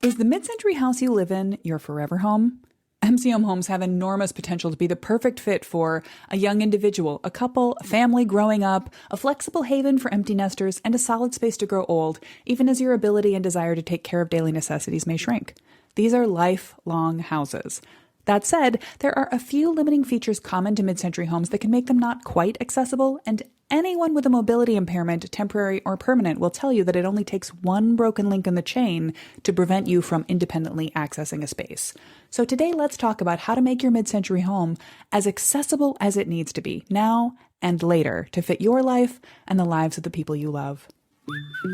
Is the mid-century house you live in your forever home? MCM homes have enormous potential to be the perfect fit for a young individual, a couple, a family growing up, a flexible haven for empty nesters, and a solid space to grow old, even as your ability and desire to take care of daily necessities may shrink. These are lifelong houses. That said, there are a few limiting features common to mid-century homes that can make them not quite accessible, and anyone with a mobility impairment, temporary or permanent, will tell you that it only takes one broken link in the chain to prevent you from independently accessing a space. So today, let's talk about how to make your mid-century home as accessible as it needs to be, now and later, to fit your life and the lives of the people you love.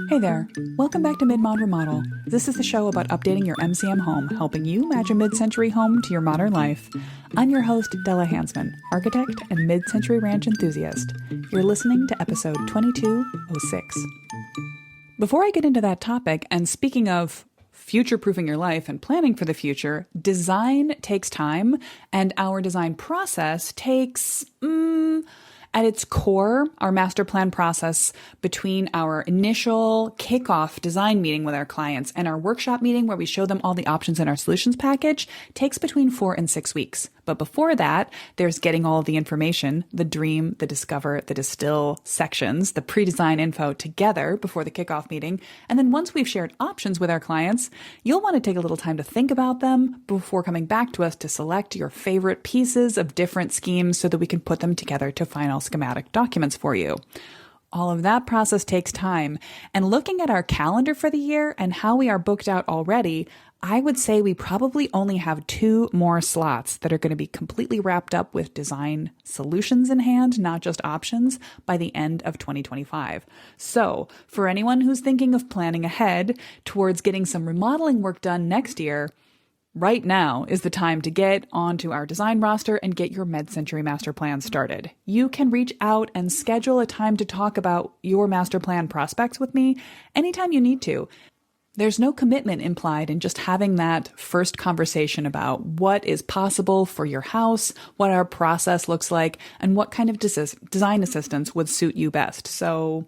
Hey there, welcome back to Mid-Mod Remodel. This is the show about updating your MCM home, helping you match a mid-century home to your modern life. I'm your host, Della Hansman, architect and mid-century ranch enthusiast. You're listening to episode 2206. Before I get into that topic, and speaking of future-proofing your life and planning for the future, design takes time, and our design process takes, at its core, our master plan process between our initial kickoff design meeting with our clients and our workshop meeting where we show them all the options in our solutions package takes between 4 and 6 weeks. But before that, there's getting all of the information, the dream, the discover, the distill sections, the pre-design info together before the kickoff meeting. And then once we've shared options with our clients, you'll want to take a little time to think about them before coming back to us to select your favorite pieces of different schemes so that we can put them together to final schematic documents for you. All of that process takes time. And looking at our calendar for the year and how we are booked out already, I would say we probably only have 2 more slots that are going to be completely wrapped up with design solutions in hand, not just options, by the end of 2025. So for anyone who's thinking of planning ahead towards getting some remodeling work done next year, right now is the time to get onto our design roster and get your mid-century master plan started. You can reach out and schedule a time to talk about your master plan prospects with me anytime you need to. There's no commitment implied in just having that first conversation about what is possible for your house, what our process looks like, and what kind of design assistance would suit you best. So,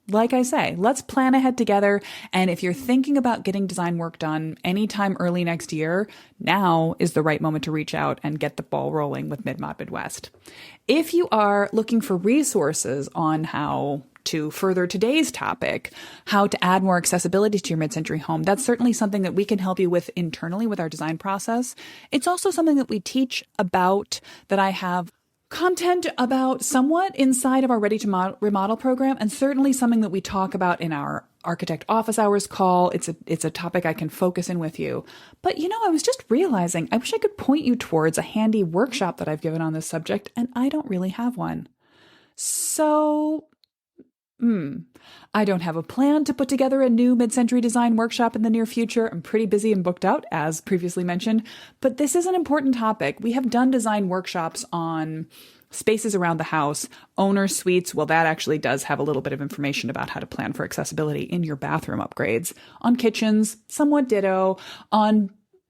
like I say, let's plan ahead together. And if you're thinking about getting design work done anytime early next year, now is the right moment to reach out and get the ball rolling with Mid-Mod Midwest. If you are looking for resources on how to further today's topic, how to add more accessibility to your mid-century home, that's certainly something that we can help you with internally with our design process. It's also something that we teach about, that I have content about somewhat inside of our Ready to Remodel program, and certainly something that we talk about in our architect office hours call. It's a topic I can focus in with you. But I was just realizing, I wish I could point you towards a handy workshop that I've given on this subject, and I don't really have one. So I don't have a plan to put together a new mid-century design workshop in the near future. I'm pretty busy and booked out, as previously mentioned, but this is an important topic. We have done design workshops on spaces around the house, owner suites. Well, that actually does have a little bit of information about how to plan for accessibility in your bathroom upgrades. On kitchens, somewhat ditto.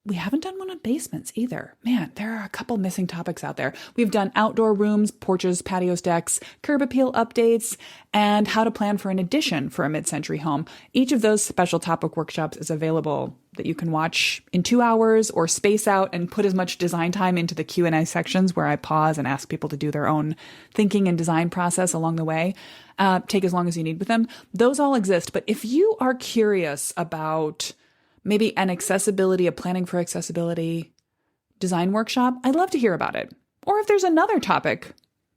We haven't done one on basements either. Man, there are a couple missing topics out there. We've done outdoor rooms, porches, patios, decks, curb appeal updates, and how to plan for an addition for a mid-century home. Each of those special topic workshops is available that you can watch in 2 hours or space out and put as much design time into the Q&A sections where I pause and ask people to do their own thinking and design process along the way. Take as long as you need with them. Those all exist. But if you are curious about maybe a planning for accessibility design workshop, I'd love to hear about it. Or if there's another topic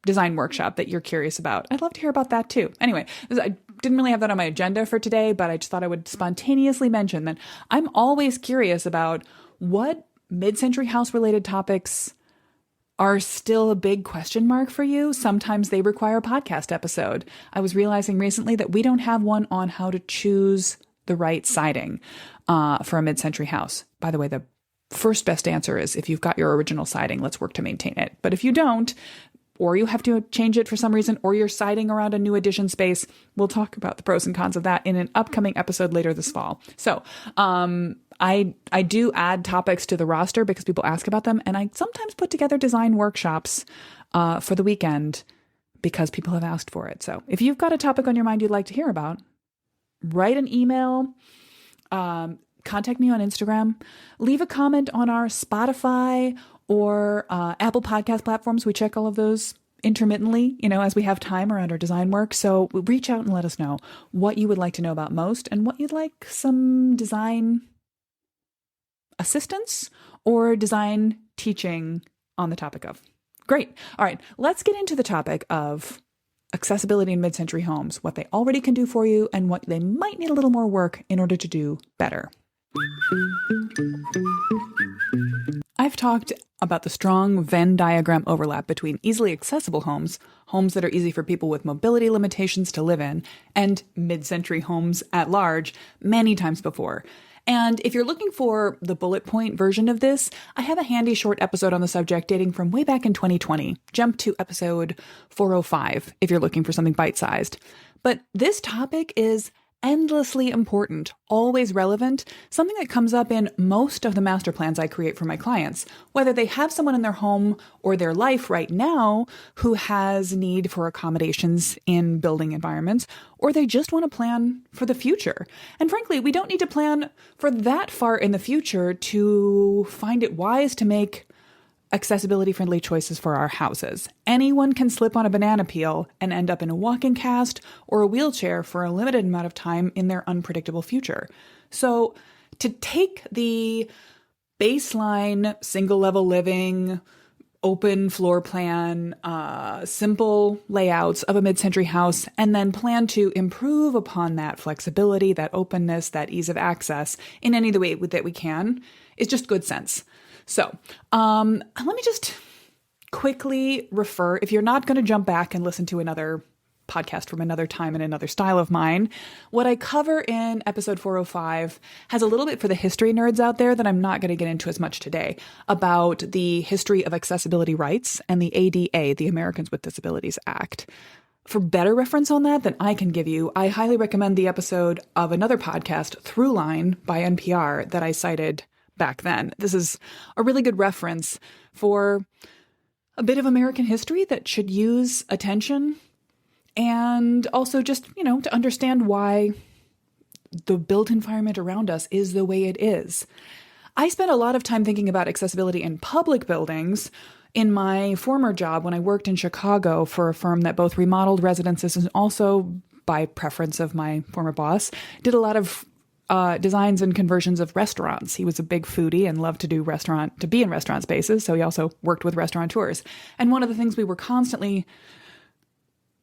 design workshop that you're curious about, I'd love to hear about that too. Anyway, I didn't really have that on my agenda for today, but I just thought I would spontaneously mention that I'm always curious about what mid-century house related topics are still a big question mark for you. Sometimes they require a podcast episode. I was realizing recently that we don't have one on how to choose the right siding for a mid-century house. By the way, the first best answer is if you've got your original siding, let's work to maintain it. But if you don't, or you have to change it for some reason, or you're siding around a new addition space, we'll talk about the pros and cons of that in an upcoming episode later this fall. So I do add topics to the roster because people ask about them, and I sometimes put together design workshops for the weekend because people have asked for it. So if you've got a topic on your mind you'd like to hear about, write an email, come contact me on Instagram. Leave a comment on our Spotify or Apple Podcast platforms. We check all of those intermittently, as we have time around our design work. So reach out and let us know what you would like to know about most and what you'd like some design assistance or design teaching on the topic of. Great. All right, let's get into the topic of accessibility in mid-century homes, what they already can do for you and what they might need a little more work in order to do better. I've talked about the strong Venn diagram overlap between easily accessible homes, homes that are easy for people with mobility limitations to live in, and mid-century homes at large many times before. And if you're looking for the bullet point version of this, I have a handy short episode on the subject dating from way back in 2020. Jump to episode 405 if you're looking for something bite-sized. But this topic is endlessly important, always relevant, something that comes up in most of the master plans I create for my clients, whether they have someone in their home or their life right now who has need for accommodations in building environments, or they just want to plan for the future. And frankly, we don't need to plan for that far in the future to find it wise to make accessibility-friendly choices for our houses. Anyone can slip on a banana peel and end up in a walking cast or a wheelchair for a limited amount of time in their unpredictable future. So to take the baseline single-level living, open floor plan, simple layouts of a mid-century house, and then plan to improve upon that flexibility, that openness, that ease of access in any way that we can is just good sense. So let me just quickly refer, if you're not going to jump back and listen to another podcast from another time and another style of mine, what I cover in episode 405 has a little bit for the history nerds out there that I'm not going to get into as much today about the history of accessibility rights and the ADA, the Americans with Disabilities Act. For better reference on that than I can give you, I highly recommend the episode of another podcast, Throughline by NPR, that I cited back then. This is a really good reference for a bit of American history that should use attention, and also just, to understand why the built environment around us is the way it is. I spent a lot of time thinking about accessibility in public buildings in my former job when I worked in Chicago for a firm that both remodeled residences and also, by preference of my former boss, did a lot of designs and conversions of restaurants. He was a big foodie and loved to be in restaurant spaces. So he also worked with restaurateurs. And one of the things we were constantly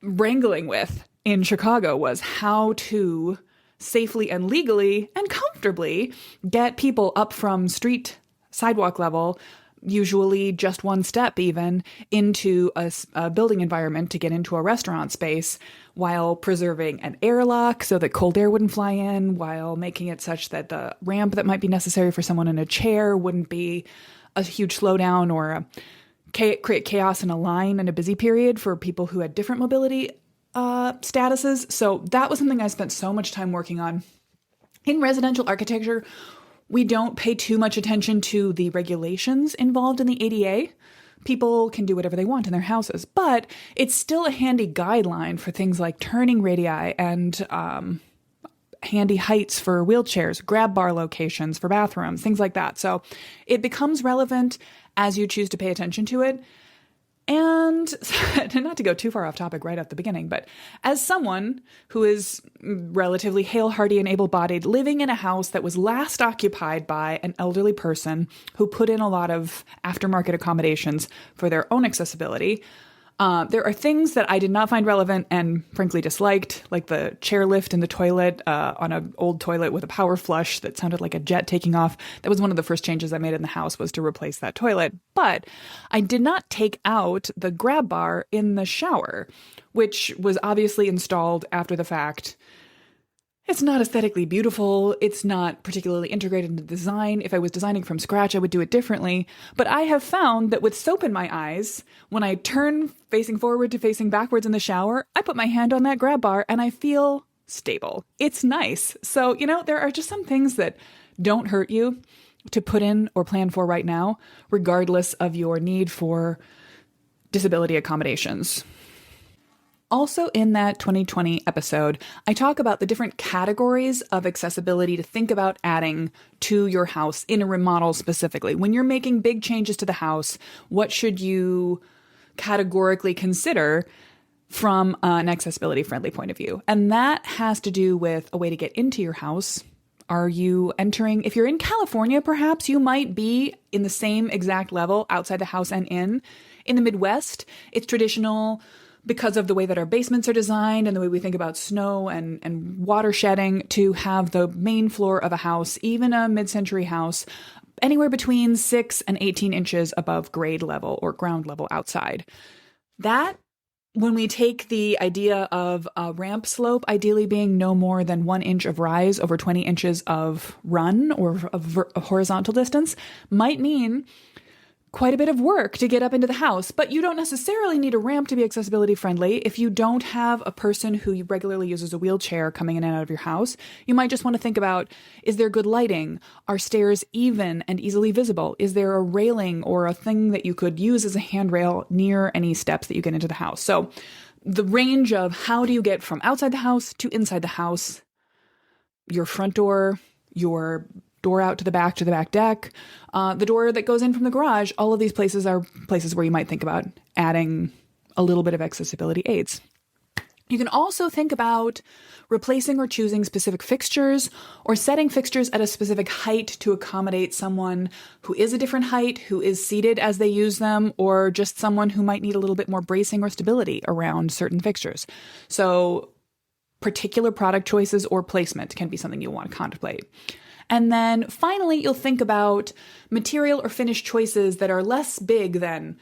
wrangling with in Chicago was how to safely and legally and comfortably get people up from street sidewalk level, usually just one step even, into a building environment to get into a restaurant space while preserving an airlock so that cold air wouldn't fly in, while making it such that the ramp that might be necessary for someone in a chair wouldn't be a huge slowdown or create chaos in a line in a busy period for people who had different mobility statuses. So that was something I spent so much time working on. In residential architecture, we don't pay too much attention to the regulations involved in the ADA. People can do whatever they want in their houses, but it's still a handy guideline for things like turning radii and handy heights for wheelchairs, grab bar locations for bathrooms, things like that. So it becomes relevant as you choose to pay attention to it. And not to go too far off topic right at the beginning, but as someone who is relatively hale, hearty, and able-bodied, living in a house that was last occupied by an elderly person who put in a lot of aftermarket accommodations for their own accessibility, there are things that I did not find relevant and frankly disliked, like the chairlift in the toilet on an old toilet with a power flush that sounded like a jet taking off. That was one of the first changes I made in the house, was to replace that toilet. But I did not take out the grab bar in the shower, which was obviously installed after the fact. It's not aesthetically beautiful. It's not particularly integrated into design. If I was designing from scratch, I would do it differently. But I have found that with soap in my eyes, when I turn facing forward to facing backwards in the shower, I put my hand on that grab bar and I feel stable. It's nice. So, there are just some things that don't hurt you to put in or plan for right now, regardless of your need for disability accommodations. Also, in that 2020 episode, I talk about the different categories of accessibility to think about adding to your house in a remodel specifically. When you're making big changes to the house, what should you categorically consider from an accessibility friendly point of view? And that has to do with a way to get into your house. Are you entering, if you're in California, perhaps you might be in the same exact level outside the house and in. In the Midwest, it's traditional because of the way that our basements are designed and the way we think about snow and water shedding to have the main floor of a house, even a mid-century house, anywhere between 6 and 18 inches above grade level or ground level outside. That, when we take the idea of a ramp slope, ideally being no more than 1 inch of rise over 20 inches of run or of horizontal distance, might mean quite a bit of work to get up into the house, but you don't necessarily need a ramp to be accessibility friendly. If you don't have a person who regularly uses a wheelchair coming in and out of your house, you might just want to think about, is there good lighting? Are stairs even and easily visible? Is there a railing or a thing that you could use as a handrail near any steps that you get into the house? So the range of how do you get from outside the house to inside the house, your front door, your door out to the back deck, the door that goes in from the garage, all of these places are places where you might think about adding a little bit of accessibility aids. You can also think about replacing or choosing specific fixtures or setting fixtures at a specific height to accommodate someone who is a different height, who is seated as they use them, or just someone who might need a little bit more bracing or stability around certain fixtures. So particular product choices or placement can be something you'll want to contemplate. And then finally, you'll think about material or finish choices that are less big than,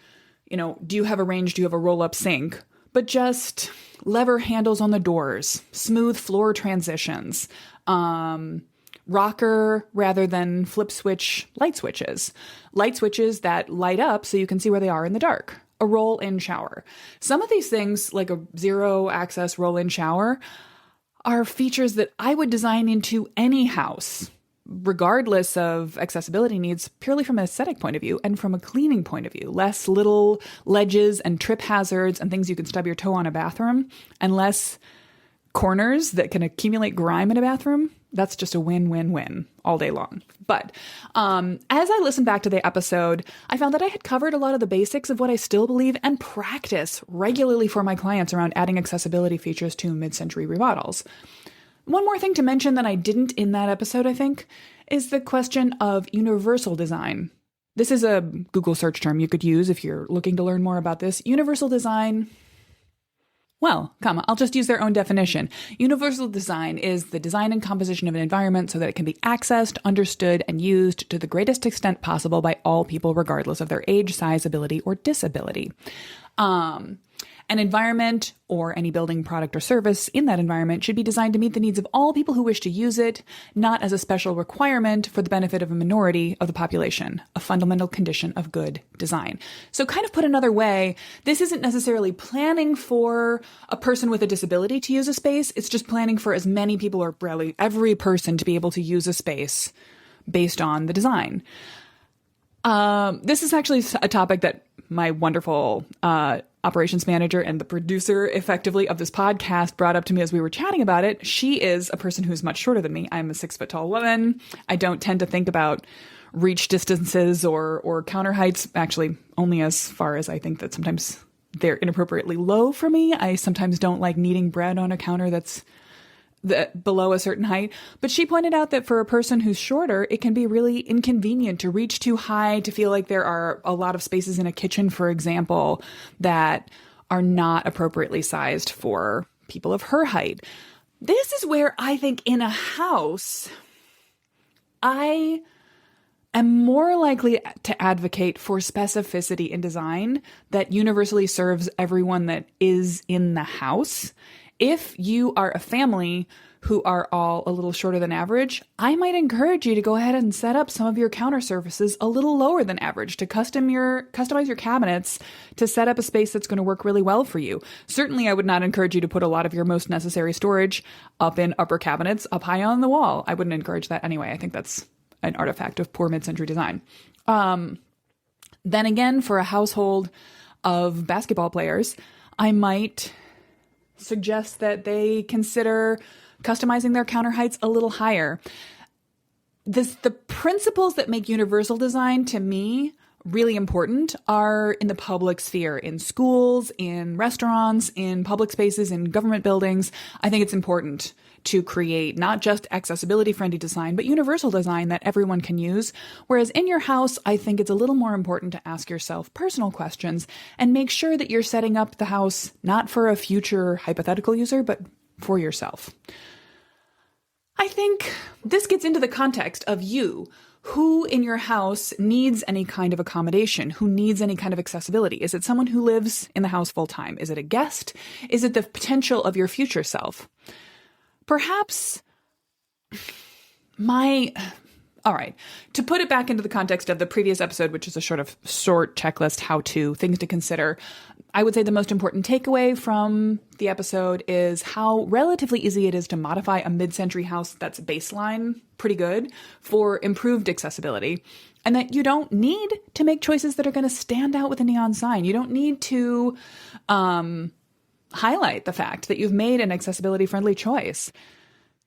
do you have a range? Do you have a roll-up sink? But just lever handles on the doors, smooth floor transitions, rocker rather than flip switch light switches that light up so you can see where they are in the dark, a roll-in shower. Some of these things, like a zero-access roll-in shower, are features that I would design into any house, regardless of accessibility needs, purely from an aesthetic point of view and from a cleaning point of view. Less little ledges and trip hazards and things you can stub your toe on a bathroom, and less corners that can accumulate grime in a bathroom. That's just a win-win-win all day long. But as I listened back to the episode, I found that I had covered a lot of the basics of what I still believe and practice regularly for my clients around adding accessibility features to mid-century remodels. One more thing to mention that I didn't in that episode, I think, is the question of universal design. This is a Google search term you could use if you're looking to learn more about this. Universal design, I'll just use their own definition. Universal design is the design and composition of an environment so that it can be accessed, understood, and used to the greatest extent possible by all people, regardless of their age, size, ability, or disability. An environment or any building, product, or service in that environment should be designed to meet the needs of all people who wish to use it, not as a special requirement for the benefit of a minority of the population, a fundamental condition of good design. So kind of put another way, this isn't necessarily planning for a person with a disability to use a space. It's just planning for as many people or really every person to be able to use a space based on the design. This is actually a topic that my wonderful operations manager and the producer, effectively, of this podcast brought up to me as we were chatting about it. She is a person who's much shorter than me. I'm a 6 foot tall woman. I don't tend to think about reach distances or counter heights, actually only as far as I think that sometimes they're inappropriately low for me. I sometimes don't like kneading bread on a counter that's below a certain height. But she pointed out that for a person who's shorter, it can be really inconvenient to reach too high, to feel like there are a lot of spaces in a kitchen, for example, that are not appropriately sized for people of her height. This is where I think in a house, I am more likely to advocate for specificity in design that universally serves everyone that is in the house. If you are a family who are all a little shorter than average, I might encourage you to go ahead and set up some of your counter surfaces a little lower than average, to customize your cabinets to set up a space that's going to work really well for you. Certainly, I would not encourage you to put a lot of your most necessary storage up in upper cabinets up high on the wall. I wouldn't encourage that anyway. I think that's an artifact of poor mid-century design. Then again, for a household of basketball players, I might suggests that they consider customizing their counter heights a little higher. The principles that make universal design, to me, really important are in the public sphere, in schools, in restaurants, in public spaces, in government buildings. I think it's important to create not just accessibility-friendly design, but universal design that everyone can use. Whereas in your house, I think it's a little more important to ask yourself personal questions and make sure that you're setting up the house not for a future hypothetical user, but for yourself. I think this gets into the context of you. Who in your house needs any kind of accommodation? Who needs any kind of accessibility? Is it someone who lives in the house full time? Is it a guest? Is it the potential of your future self? Perhaps all right, to put it back into the context of the previous episode, which is a short checklist, how-to, things to consider, I would say the most important takeaway from the episode is how relatively easy it is to modify a mid-century house that's baseline pretty good for improved accessibility, and that you don't need to make choices that are going to stand out with a neon sign. You don't need to highlight the fact that you've made an accessibility-friendly choice.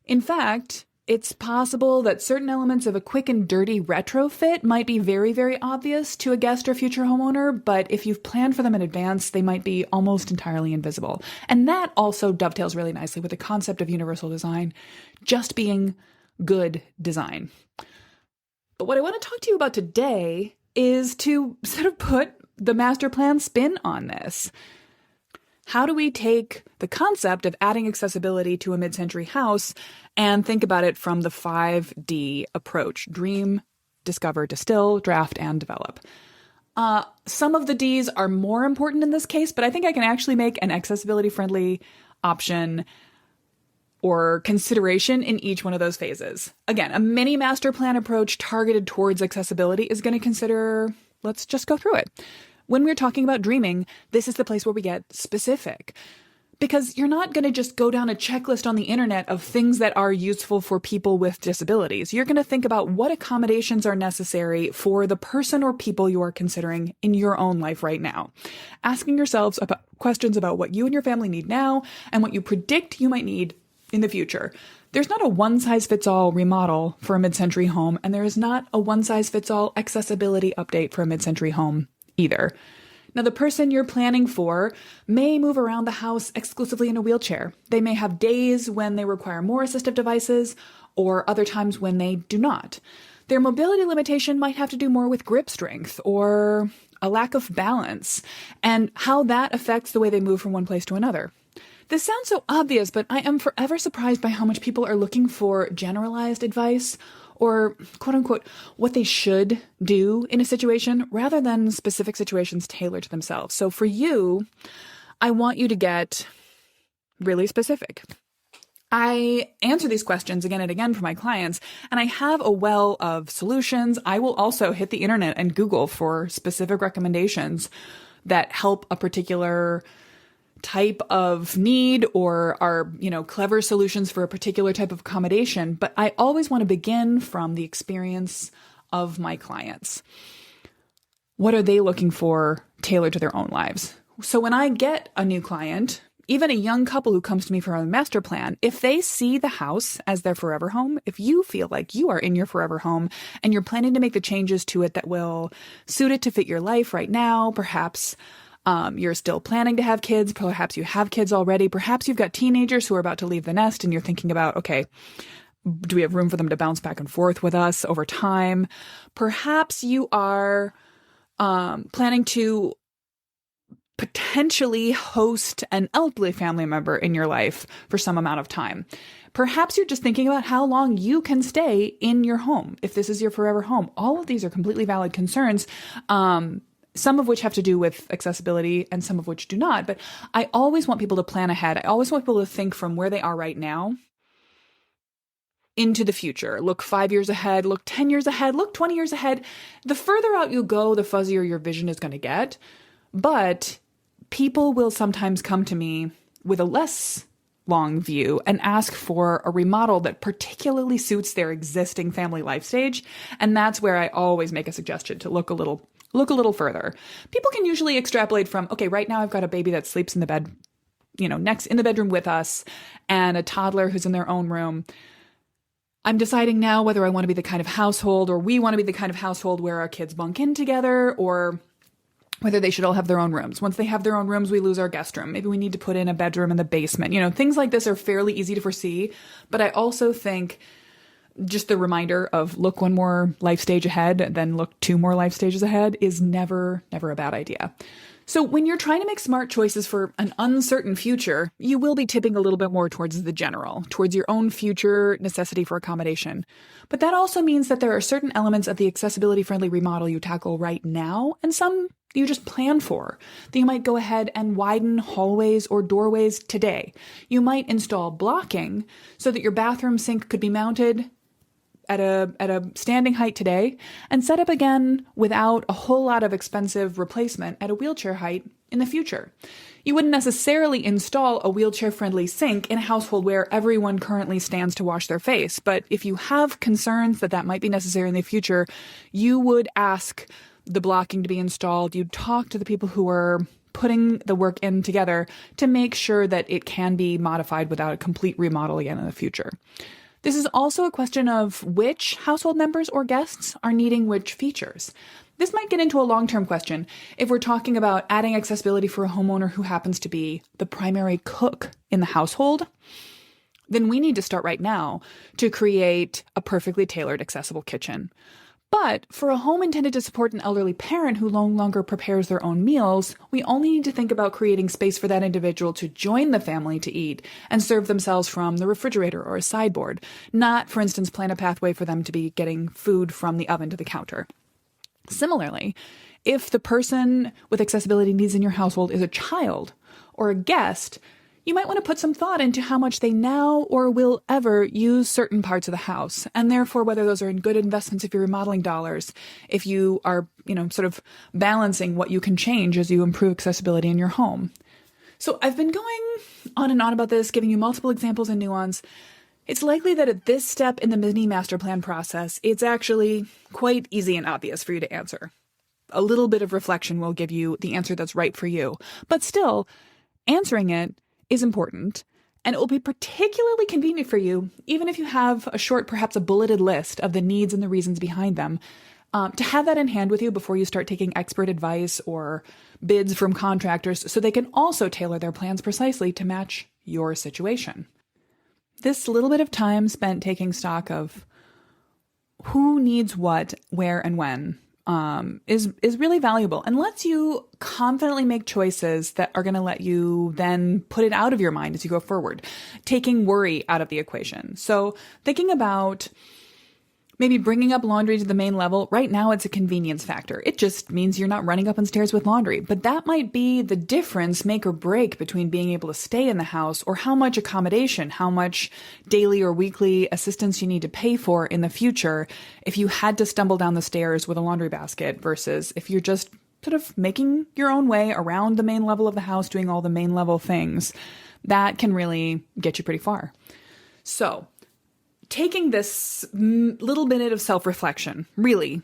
In fact, it's possible that certain elements of a quick and dirty retrofit might be very, very obvious to a guest or future homeowner, but if you've planned for them in advance, they might be almost entirely invisible. And that also dovetails really nicely with the concept of universal design just being good design. But what I want to talk to you about today is to sort of put the master plan spin on this. How do we take the concept of adding accessibility to a mid-century house and think about it from the 5D approach: dream, discover, distill, draft, and develop? Some of the Ds are more important in this case, but I think I can actually make an accessibility-friendly option or consideration in each one of those phases. Again, a mini master plan approach targeted towards accessibility is going to consider, let's just go through it. When we're talking about dreaming, this is the place where we get specific. Because you're not going to just go down a checklist on the internet of things that are useful for people with disabilities. You're going to think about what accommodations are necessary for the person or people you are considering in your own life right now. Asking yourselves about questions about what you and your family need now and what you predict you might need in the future. There's not a one-size-fits-all remodel for a mid-century home, and there is not a one-size-fits-all accessibility update for a mid-century home either. Now, the person you're planning for may move around the house exclusively in a wheelchair. They may have days when they require more assistive devices or other times when they do not. Their mobility limitation might have to do more with grip strength or a lack of balance and how that affects the way they move from one place to another. This sounds so obvious, but I am forever surprised by how much people are looking for generalized advice or, quote unquote, what they should do in a situation rather than specific situations tailored to themselves. So for you, I want you to get really specific. I answer these questions again and again for my clients, and I have a well of solutions. I will also hit the internet and Google for specific recommendations that help a particular type of need or are, clever solutions for a particular type of accommodation. But I always want to begin from the experience of my clients. What are they looking for tailored to their own lives? So when I get a new client, even a young couple who comes to me for a master plan, if they see the house as their forever home, if you feel like you are in your forever home and you're planning to make the changes to it that will suit it to fit your life right now, perhaps you're still planning to have kids. Perhaps you have kids already. Perhaps you've got teenagers who are about to leave the nest and you're thinking about, okay, do we have room for them to bounce back and forth with us over time? Perhaps you are planning to potentially host an elderly family member in your life for some amount of time. Perhaps you're just thinking about how long you can stay in your home if this is your forever home. All of these are completely valid concerns. Some of which have to do with accessibility and some of which do not. But I always want people to plan ahead. I always want people to think from where they are right now into the future. Look 5 years ahead, look 10 years ahead, look 20 years ahead. The further out you go, the fuzzier your vision is going to get. But people will sometimes come to me with a less long view and ask for a remodel that particularly suits their existing family life stage. And that's where I always make a suggestion to look a little further. People can usually extrapolate from, okay, right now I've got a baby that sleeps in the bed next in the bedroom with us and a toddler who's in their own room. I'm deciding now whether I want to be the kind of household, or we want to be the kind of household where our kids bunk in together, or whether they should all have their own rooms. Once they have their own rooms, we lose our guest room. Maybe we need to put in a bedroom in the basement. Things like this are fairly easy to foresee. But I also think just the reminder of look one more life stage ahead, then look two more life stages ahead is never a bad idea. So when you're trying to make smart choices for an uncertain future, you will be tipping a little bit more towards the general, towards your own future necessity for accommodation. But that also means that there are certain elements of the accessibility-friendly remodel you tackle right now, and some you just plan for. That you might go ahead and widen hallways or doorways today. You might install blocking so that your bathroom sink could be mounted at a standing height today and set up again without a whole lot of expensive replacement at a wheelchair height in the future. You wouldn't necessarily install a wheelchair-friendly sink in a household where everyone currently stands to wash their face, but if you have concerns that might be necessary in the future, you would ask the blocking to be installed. You'd talk to the people who are putting the work in together to make sure that it can be modified without a complete remodel again in the future. This is also a question of which household members or guests are needing which features. This might get into a long-term question if we're talking about adding accessibility for a homeowner who happens to be the primary cook in the household. Then we need to start right now to create a perfectly tailored accessible kitchen. But for a home intended to support an elderly parent who no longer prepares their own meals, we only need to think about creating space for that individual to join the family to eat and serve themselves from the refrigerator or a sideboard, not, for instance, plan a pathway for them to be getting food from the oven to the counter. Similarly, if the person with accessibility needs in your household is a child or a guest, you might want to put some thought into how much they now or will ever use certain parts of the house, and therefore whether those are in good investments if you're remodeling dollars, if you are, sort of balancing what you can change as you improve accessibility in your home. So I've been going on and on about this, giving you multiple examples and nuance. It's likely that at this step in the mini master plan process, it's actually quite easy and obvious for you to answer. A little bit of reflection will give you the answer that's right for you, but still, answering it is important, and it will be particularly convenient for you, even if you have a short, perhaps a bulleted list of the needs and the reasons behind them, to have that in hand with you before you start taking expert advice or bids from contractors so they can also tailor their plans precisely to match your situation. This little bit of time spent taking stock of who needs what, where, and when is really valuable and lets you confidently make choices that are going to let you then put it out of your mind as you go forward, taking worry out of the equation. So thinking about maybe bringing up laundry to the main level. Right now, it's a convenience factor. It just means you're not running up on stairs with laundry. But that might be the difference, make or break, between being able to stay in the house or how much accommodation, how much daily or weekly assistance you need to pay for in the future if you had to stumble down the stairs with a laundry basket versus if you're just sort of making your own way around the main level of the house, doing all the main level things. That can really get you pretty far. So taking this little minute of self-reflection, really,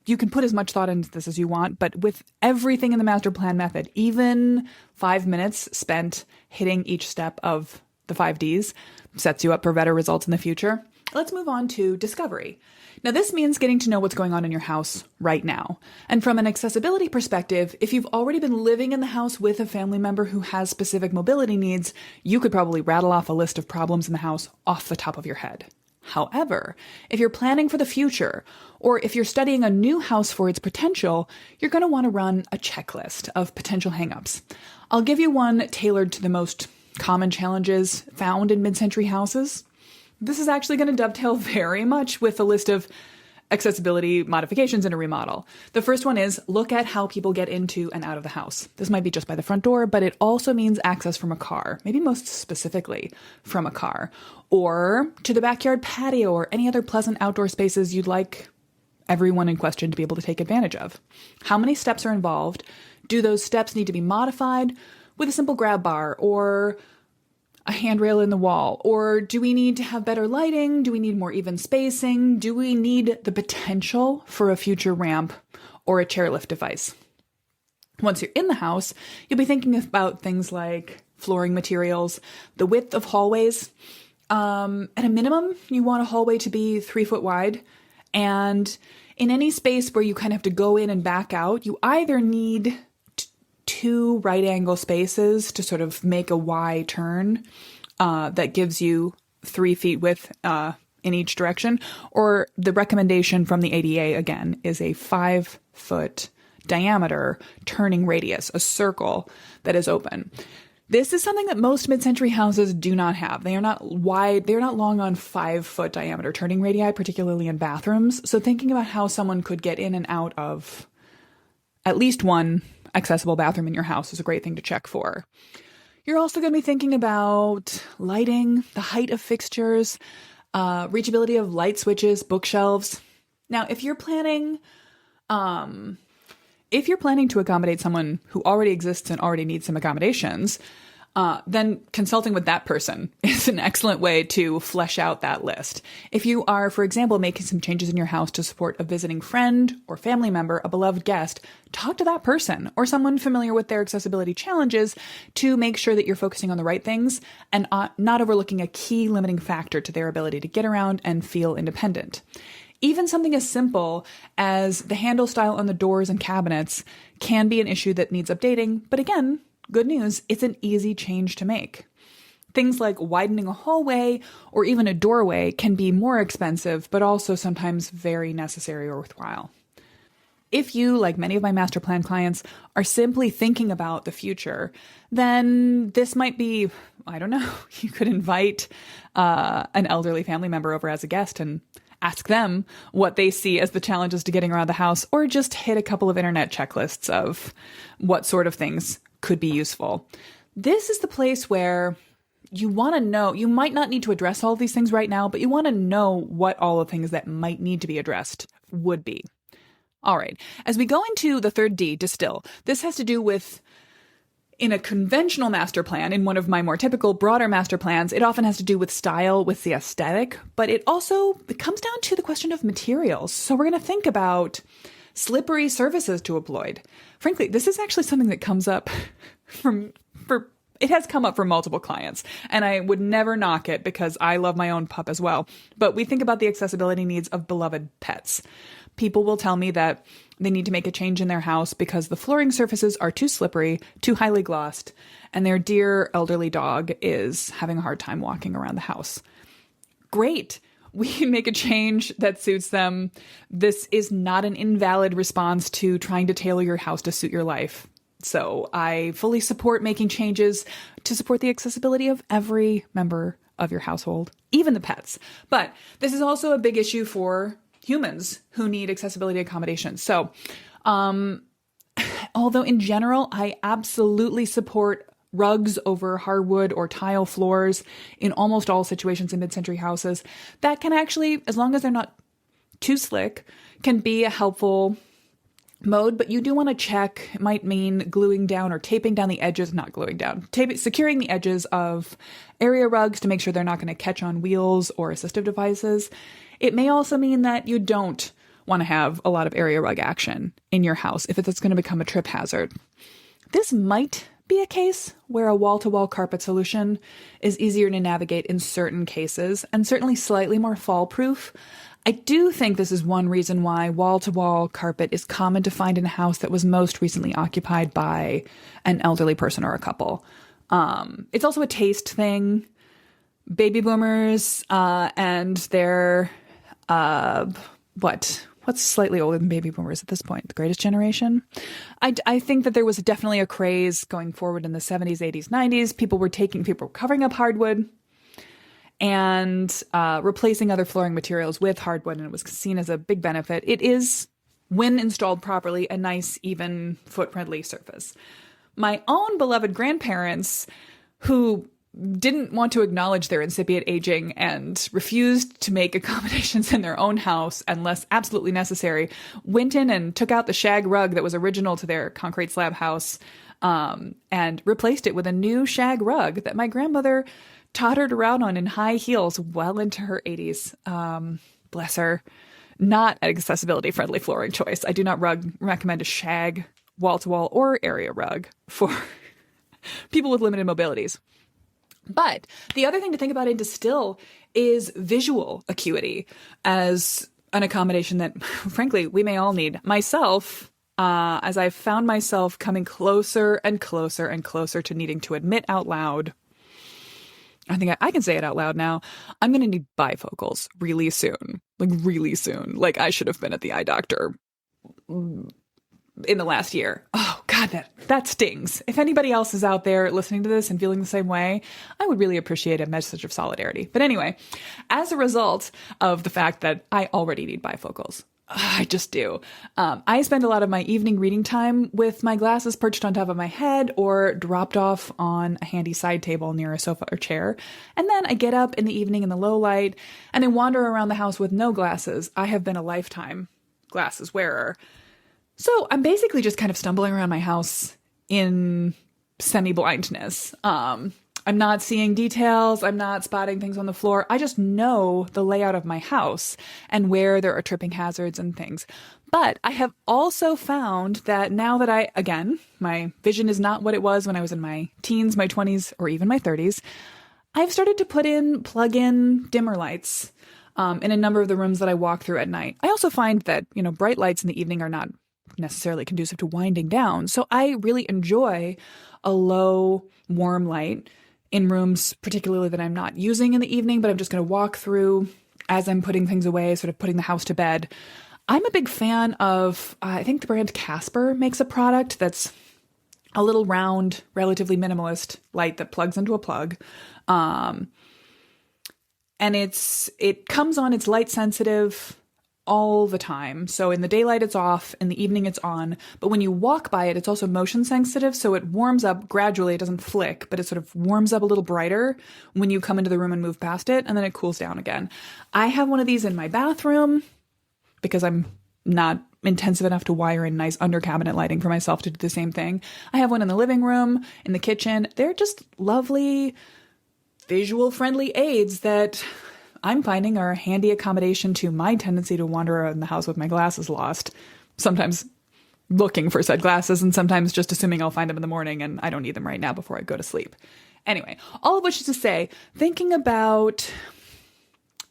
you can put as much thought into this as you want, but with everything in the master plan method, even 5 minutes spent hitting each step of the 5 Ds sets you up for better results in the future. Let's move on to discovery. Now, this means getting to know what's going on in your house right now. And from an accessibility perspective, if you've already been living in the house with a family member who has specific mobility needs, you could probably rattle off a list of problems in the house off the top of your head. However, if you're planning for the future, or if you're studying a new house for its potential, you're going to want to run a checklist of potential hangups. I'll give you one tailored to the most common challenges found in mid-century houses. This is actually going to dovetail very much with the list of accessibility modifications in a remodel. The first one is look at how people get into and out of the house. This might be just by the front door, but it also means access from a car, maybe most specifically from a car, or to the backyard patio or any other pleasant outdoor spaces you'd like everyone in question to be able to take advantage of. How many steps are involved? Do those steps need to be modified with a simple grab bar or a handrail in the wall? Or do we need to have better lighting? Do we need more even spacing? Do we need the potential for a future ramp or a chairlift device? Once you're in the house, you'll be thinking about things like flooring materials, the width of hallways. At a minimum, you want a hallway to be 3 foot wide. And in any space where you kind of have to go in and back out, you either need two right angle spaces to sort of make a Y turn that gives you 3 feet width in each direction, or the recommendation from the ADA, again, is a 5 foot diameter turning radius, a circle that is open. This is something that most mid-century houses do not have. They are not wide, they're not long on 5 foot diameter turning radii, particularly in bathrooms. So thinking about how someone could get in and out of at least one accessible bathroom in your house is a great thing to check for. You're also going to be thinking about lighting, the height of fixtures, reachability of light switches, bookshelves. Now, if you're planning to accommodate someone who already exists and already needs some accommodations, then consulting with that person is an excellent way to flesh out that list. If you are, for example, making some changes in your house to support a visiting friend or family member, a beloved guest, talk to that person or someone familiar with their accessibility challenges to make sure that you're focusing on the right things and not overlooking a key limiting factor to their ability to get around and feel independent. Even something as simple as the handle style on the doors and cabinets can be an issue that needs updating, but again, good news, it's an easy change to make. Things like widening a hallway or even a doorway can be more expensive, but also sometimes very necessary or worthwhile. If you, like many of my master plan clients, are simply thinking about the future, then this might be, I don't know, you could invite an elderly family member over as a guest and ask them what they see as the challenges to getting around the house, or just hit a couple of internet checklists of what sort of things could be useful. This is the place where you want to know, you might not need to address all of these things right now, but you want to know what all the things that might need to be addressed would be. All right. As we go into the third D, distill, this has to do with, in a conventional master plan, in one of my more typical, broader master plans, it often has to do with style, with the aesthetic, but it comes down to the question of materials. So we're going to think about slippery surfaces to avoid. Frankly, this is actually something that comes up it has come up for multiple clients, and I would never knock it because I love my own pup as well. But we think about the accessibility needs of beloved pets. People will tell me that they need to make a change in their house because the flooring surfaces are too slippery, too highly glossed, and their dear elderly dog is having a hard time walking around the house. Great. We can make a change that suits them. This is not an invalid response to trying to tailor your house to suit your life. So I fully support making changes to support the accessibility of every member of your household, even the pets. But this is also a big issue for humans who need accessibility accommodations. So, although in general, I absolutely support rugs over hardwood or tile floors in almost all situations in mid-century houses, that can actually, as long as they're not too slick, can be a helpful mode, but you do want to check. It might mean gluing down or taping down the edges, not gluing down, securing the edges of area rugs to make sure they're not going to catch on wheels or assistive devices. It may also mean that you don't want to have a lot of area rug action in your house if it's going to become a trip hazard. This might be a case where a wall-to-wall carpet solution is easier to navigate in certain cases and certainly slightly more fall-proof. I do think this is one reason why wall-to-wall carpet is common to find in a house that was most recently occupied by an elderly person or a couple. It's also a taste thing. Baby boomers and their what's slightly older than baby boomers at this point, the greatest generation. I think that there was definitely a craze going forward in the 70s, 80s, 90s. People were covering up hardwood and replacing other flooring materials with hardwood, and it was seen as a big benefit. It is, when installed properly, a nice, even, foot-friendly surface. My own beloved grandparents, who didn't want to acknowledge their incipient aging and refused to make accommodations in their own house unless absolutely necessary, went in and took out the shag rug that was original to their concrete slab house and replaced it with a new shag rug that my grandmother tottered around on in high heels well into her 80s. Bless her. Not an accessibility-friendly flooring choice. I do not recommend a shag wall-to-wall or area rug for people with limited mobilities. But the other thing to think about in Distill is visual acuity as an accommodation that, frankly, we may all need. Myself, as I've found myself coming closer and closer and closer to needing to admit out loud, I think I can say it out loud now, I'm going to need bifocals really soon. Like, really soon. Like, I should have been at the eye doctor in the last year. Oh, God, that stings. If anybody else is out there listening to this and feeling the same way, I would really appreciate a message of solidarity. But anyway, as a result of the fact that I already need bifocals, I just do. I spend a lot of my evening reading time with my glasses perched on top of my head or dropped off on a handy side table near a sofa or chair. And then I get up in the evening in the low light and I wander around the house with no glasses. I have been a lifetime glasses wearer. So I'm basically just kind of stumbling around my house in semi-blindness. I'm not seeing details. I'm not spotting things on the floor. I just know the layout of my house and where there are tripping hazards and things. But I have also found that now that again, my vision is not what it was when I was in my teens, my 20s, or even my 30s, I've started to plug in dimmer lights in a number of the rooms that I walk through at night. I also find that, bright lights in the evening are not necessarily conducive to winding down. So I really enjoy a low, warm light in rooms, particularly that I'm not using in the evening, but I'm just going to walk through as I'm putting things away, sort of putting the house to bed. I'm a big fan of, I think the brand Casper makes a product that's a little round, relatively minimalist light that plugs into a plug. And it comes on, it's light sensitive all the time. So in the daylight, it's off. In the evening, it's on. But when you walk by it, it's also motion sensitive. So it warms up gradually. It doesn't flick, but it sort of warms up a little brighter when you come into the room and move past it. And then it cools down again. I have one of these in my bathroom because I'm not intensive enough to wire in nice under cabinet lighting for myself to do the same thing. I have one in the living room, in the kitchen. They're just lovely, visual friendly aids that I'm finding are a handy accommodation to my tendency to wander around the house with my glasses lost, sometimes looking for said glasses and sometimes just assuming I'll find them in the morning and I don't need them right now before I go to sleep. Anyway, all of which is to say, thinking about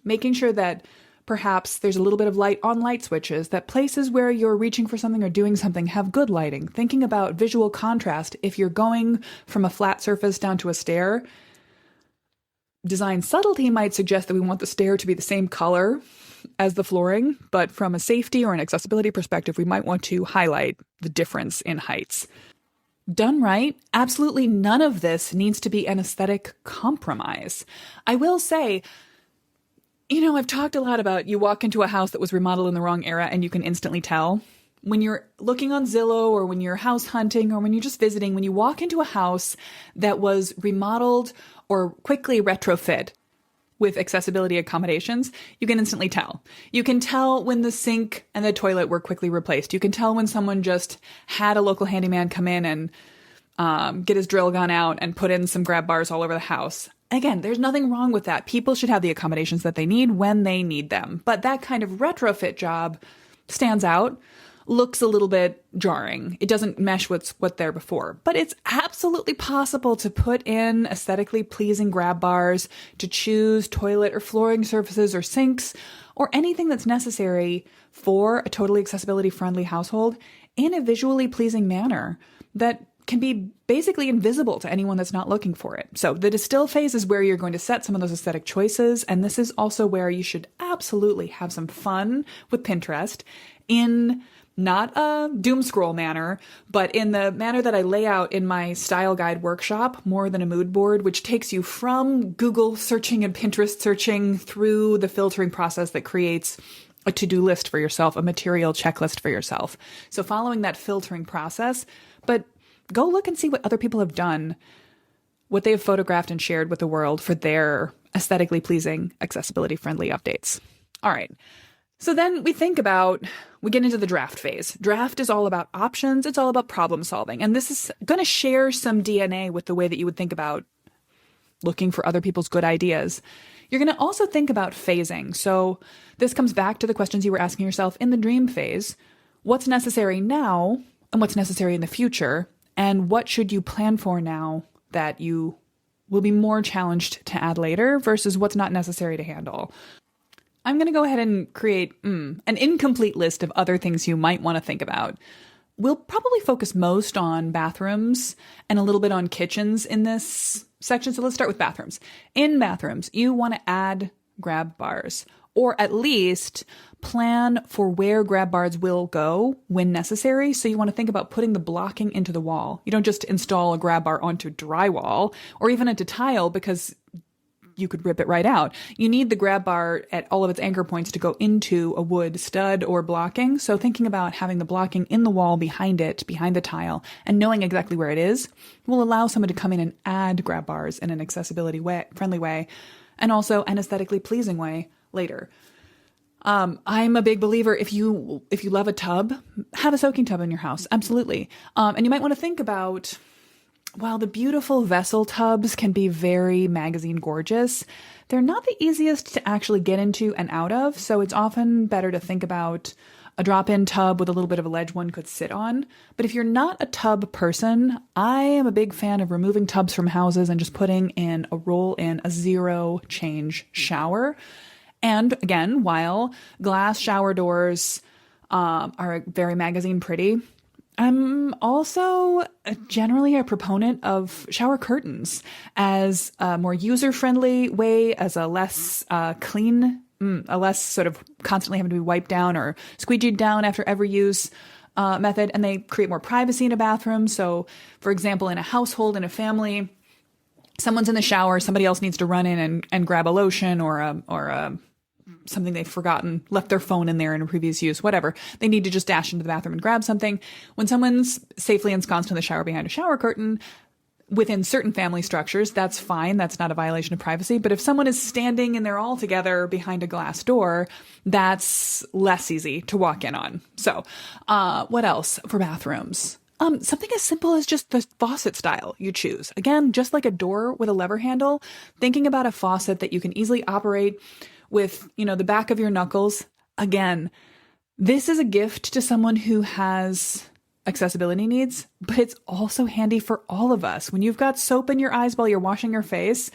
making sure that perhaps there's a little bit of light on light switches, that places where you're reaching for something or doing something have good lighting. Thinking about visual contrast. If you're going from a flat surface down to a stair, design subtlety might suggest that we want the stair to be the same color as the flooring, but from a safety or an accessibility perspective, we might want to highlight the difference in heights. Done right, absolutely none of this needs to be an aesthetic compromise. I will say, I've talked a lot about you walk into a house that was remodeled in the wrong era and you can instantly tell. When you're looking on Zillow or when you're house hunting or when you're just visiting, when you walk into a house that was remodeled or quickly retrofit with accessibility accommodations, you can instantly tell. You can tell when the sink and the toilet were quickly replaced. You can tell when someone just had a local handyman come in and get his drill gun out and put in some grab bars all over the house. Again, there's nothing wrong with that. People should have the accommodations that they need when they need them. But that kind of retrofit job stands out, looks a little bit jarring. It doesn't mesh with what's there before. But it's absolutely possible to put in aesthetically pleasing grab bars, to choose toilet or flooring surfaces or sinks, or anything that's necessary for a totally accessibility-friendly household in a visually pleasing manner that can be basically invisible to anyone that's not looking for it. So the distill phase is where you're going to set some of those aesthetic choices. And this is also where you should absolutely have some fun with Pinterest in not a doom scroll manner, but in the manner that I lay out in my style guide workshop, More Than a Mood Board, which takes you from Google searching and Pinterest searching through the filtering process that creates a to-do list for yourself, a material checklist for yourself. So following that filtering process, but go look and see what other people have done, what they have photographed and shared with the world for their aesthetically pleasing, accessibility-friendly updates. All right. So then we get into the draft phase. Draft is all about options. It's all about problem solving. And this is going to share some DNA with the way that you would think about looking for other people's good ideas. You're going to also think about phasing. So this comes back to the questions you were asking yourself in the dream phase. What's necessary now and what's necessary in the future, and what should you plan for now that you will be more challenged to add later versus what's not necessary to handle. I'm going to go ahead and create an incomplete list of other things you might want to think about. We'll probably focus most on bathrooms and a little bit on kitchens in this section. So let's start with bathrooms. In bathrooms, you want to add grab bars, or at least plan for where grab bars will go when necessary. So you want to think about putting the blocking into the wall. You don't just install a grab bar onto drywall or even into tile because you could rip it right out. You need the grab bar at all of its anchor points to go into a wood stud or blocking. So thinking about having the blocking in the wall behind it, behind the tile, and knowing exactly where it is will allow someone to come in and add grab bars in an accessibility way, friendly way, and also an aesthetically pleasing way later. I'm a big believer, if you love a tub, have a soaking tub in your house. Absolutely. And you might want to think about, while the beautiful vessel tubs can be very magazine gorgeous, they're not the easiest to actually get into and out of. So it's often better to think about a drop-in tub with a little bit of a ledge one could sit on. But if you're not a tub person, I am a big fan of removing tubs from houses and just putting in a roll-in, a zero change shower. And again, while glass shower doors are very magazine pretty, I'm also generally a proponent of shower curtains as a more user-friendly way, as a less a less sort of constantly having to be wiped down or squeegeed down after every use method. And they create more privacy in a bathroom. So, for example, in a household, in a family, someone's in the shower, somebody else needs to run in and grab a lotion or something they've forgotten, left their phone in there in a previous use, whatever. They need to just dash into the bathroom and grab something. When someone's safely ensconced in the shower behind a shower curtain, within certain family structures, that's fine. That's not a violation of privacy. But if someone is standing and they're all together behind a glass door, that's less easy to walk in on. So, what else for bathrooms? Something as simple as just the faucet style you choose. Again, just like a door with a lever handle, thinking about a faucet that you can easily operate with, the back of your knuckles. Again, this is a gift to someone who has accessibility needs, but it's also handy for all of us. When you've got soap in your eyes while you're washing your face,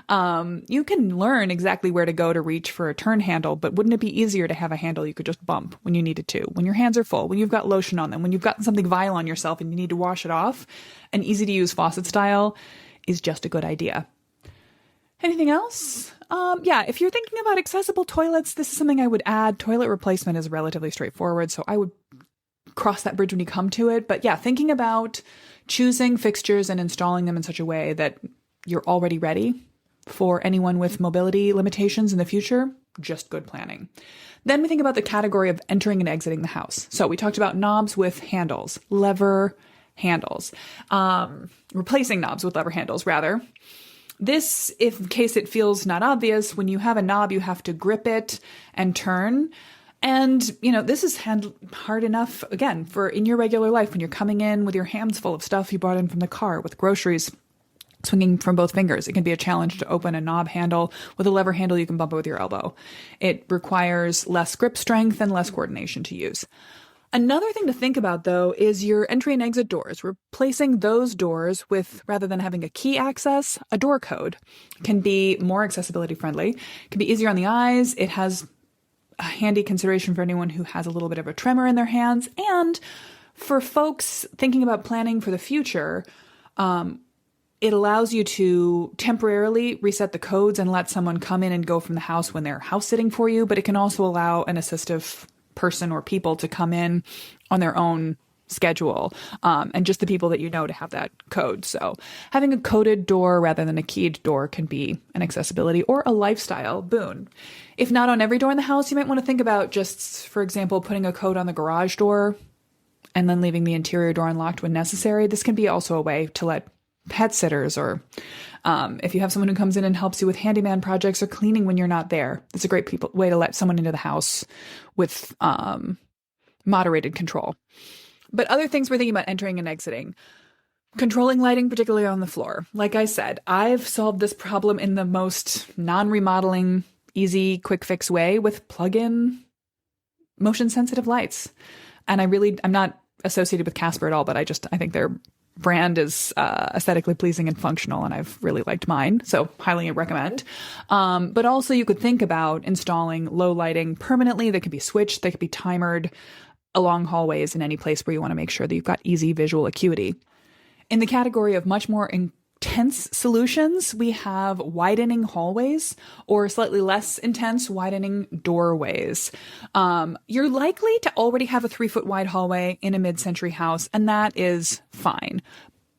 you can learn exactly where to go to reach for a turn handle, but wouldn't it be easier to have a handle you could just bump when you needed to, when your hands are full, when you've got lotion on them, when you've got something vile on yourself and you need to wash it off? An easy to use faucet style is just a good idea. Anything else? If you're thinking about accessible toilets, this is something I would add. Toilet replacement is relatively straightforward, so I would cross that bridge when you come to it. But yeah, thinking about choosing fixtures and installing them in such a way that you're already ready for anyone with mobility limitations in the future, just good planning. Then we think about the category of entering and exiting the house. So we talked about knobs with handles, lever handles, replacing knobs with lever handles, rather. This, if in case it feels not obvious, when you have a knob, you have to grip it and turn. And, this is hard enough, again, for in your regular life when you're coming in with your hands full of stuff you brought in from the car, with groceries swinging from both fingers. It can be a challenge to open a knob handle. With a lever handle, you can bump it with your elbow. It requires less grip strength and less coordination to use. Another thing to think about, though, is your entry and exit doors. Replacing those doors with, rather than having a key access, a door code can be more accessibility friendly. It can be easier on the eyes. It has a handy consideration for anyone who has a little bit of a tremor in their hands. And for folks thinking about planning for the future, it allows you to temporarily reset the codes and let someone come in and go from the house when they're house sitting for you. But it can also allow an assistive person or people to come in on their own schedule, and just the people that to have that code. So having a coded door rather than a keyed door can be an accessibility or a lifestyle boon. If not on every door in the house, you might want to think about just, for example, putting a code on the garage door and then leaving the interior door unlocked when necessary. This can be also a way to let pet sitters or if you have someone who comes in and helps you with handyman projects or cleaning when you're not there, it's a great way to let someone into the house with moderated control. But other things we're thinking about entering and exiting. Controlling lighting, particularly on the floor. Like I said, I've solved this problem in the most non-remodeling, easy, quick fix way with plug-in motion-sensitive lights. And I'm not associated with Casper at all, but I think their brand is aesthetically pleasing and functional, and I've really liked mine, so highly recommend. But also you could think about installing low lighting permanently. They could be switched, they could be timered along hallways in any place where you want to make sure that you've got easy visual acuity. In the category of much more intense solutions, we have widening hallways or slightly less intense widening doorways. You're likely to already have a 3-foot wide hallway in a mid-century house, and that is fine.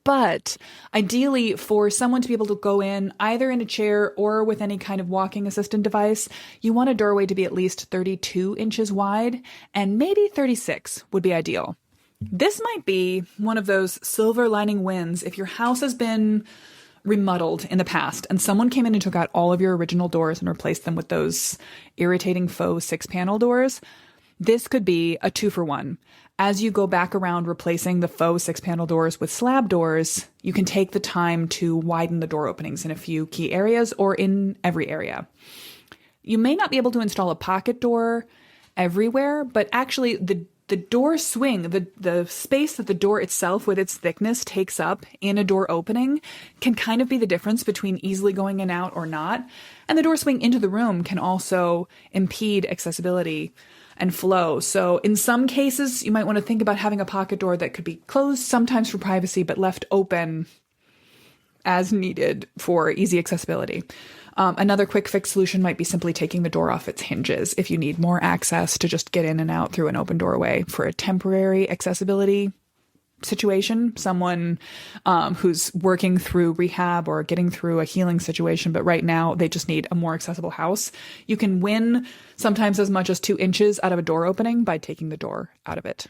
But ideally, for someone to be able to go in either in a chair or with any kind of walking assistant device, you want a doorway to be at least 32 inches wide, and maybe 36 would be ideal. This might be one of those silver lining wins if your house has been remodeled in the past and someone came in and took out all of your original doors and replaced them with those irritating faux 6-panel doors. This could be a 2-for-1. As you go back around replacing the faux 6-panel doors with slab doors, you can take the time to widen the door openings in a few key areas or in every area. You may not be able to install a pocket door everywhere, but actually the door swing, the space that the door itself with its thickness takes up in a door opening can kind of be the difference between easily going in and out or not. And the door swing into the room can also impede accessibility and flow. So in some cases, you might want to think about having a pocket door that could be closed sometimes for privacy, but left open as needed for easy accessibility. Another quick fix solution might be simply taking the door off its hinges if you need more access to just get in and out through an open doorway for a temporary accessibility situation. Someone who's working through rehab or getting through a healing situation, but right now they just need a more accessible house. You can win sometimes as much as 2 inches out of a door opening by taking the door out of it.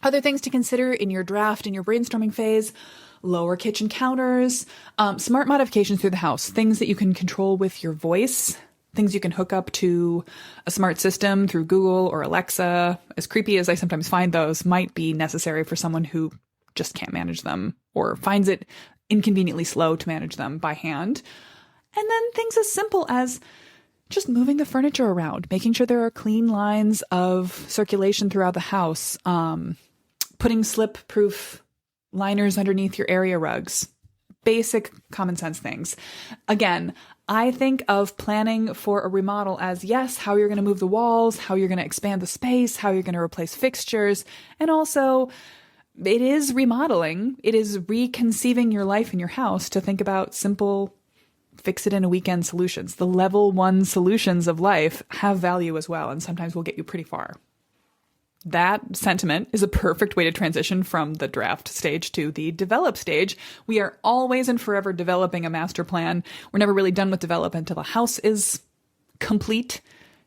Other things to consider in your draft, in your brainstorming phase: lower kitchen counters, smart modifications through the house, things that you can control with your voice, things you can hook up to a smart system through Google or Alexa. As creepy as I sometimes find those, might be necessary for someone who just can't manage them or finds it inconveniently slow to manage them by hand. And then things as simple as just moving the furniture around, making sure there are clean lines of circulation throughout the house, putting slip-proof liners underneath your area rugs. Basic common sense things. Again, I think of planning for a remodel as, yes, how you're going to move the walls, how you're going to expand the space, how you're going to replace fixtures, and also it is remodeling. It is reconceiving your life in your house to think about simple fix it in a weekend solutions. The level 1 solutions of life have value as well, and sometimes will get you pretty far. That sentiment is a perfect way to transition from the draft stage to the develop stage. We are always and forever developing a master plan. We're never really done with development until a house is complete.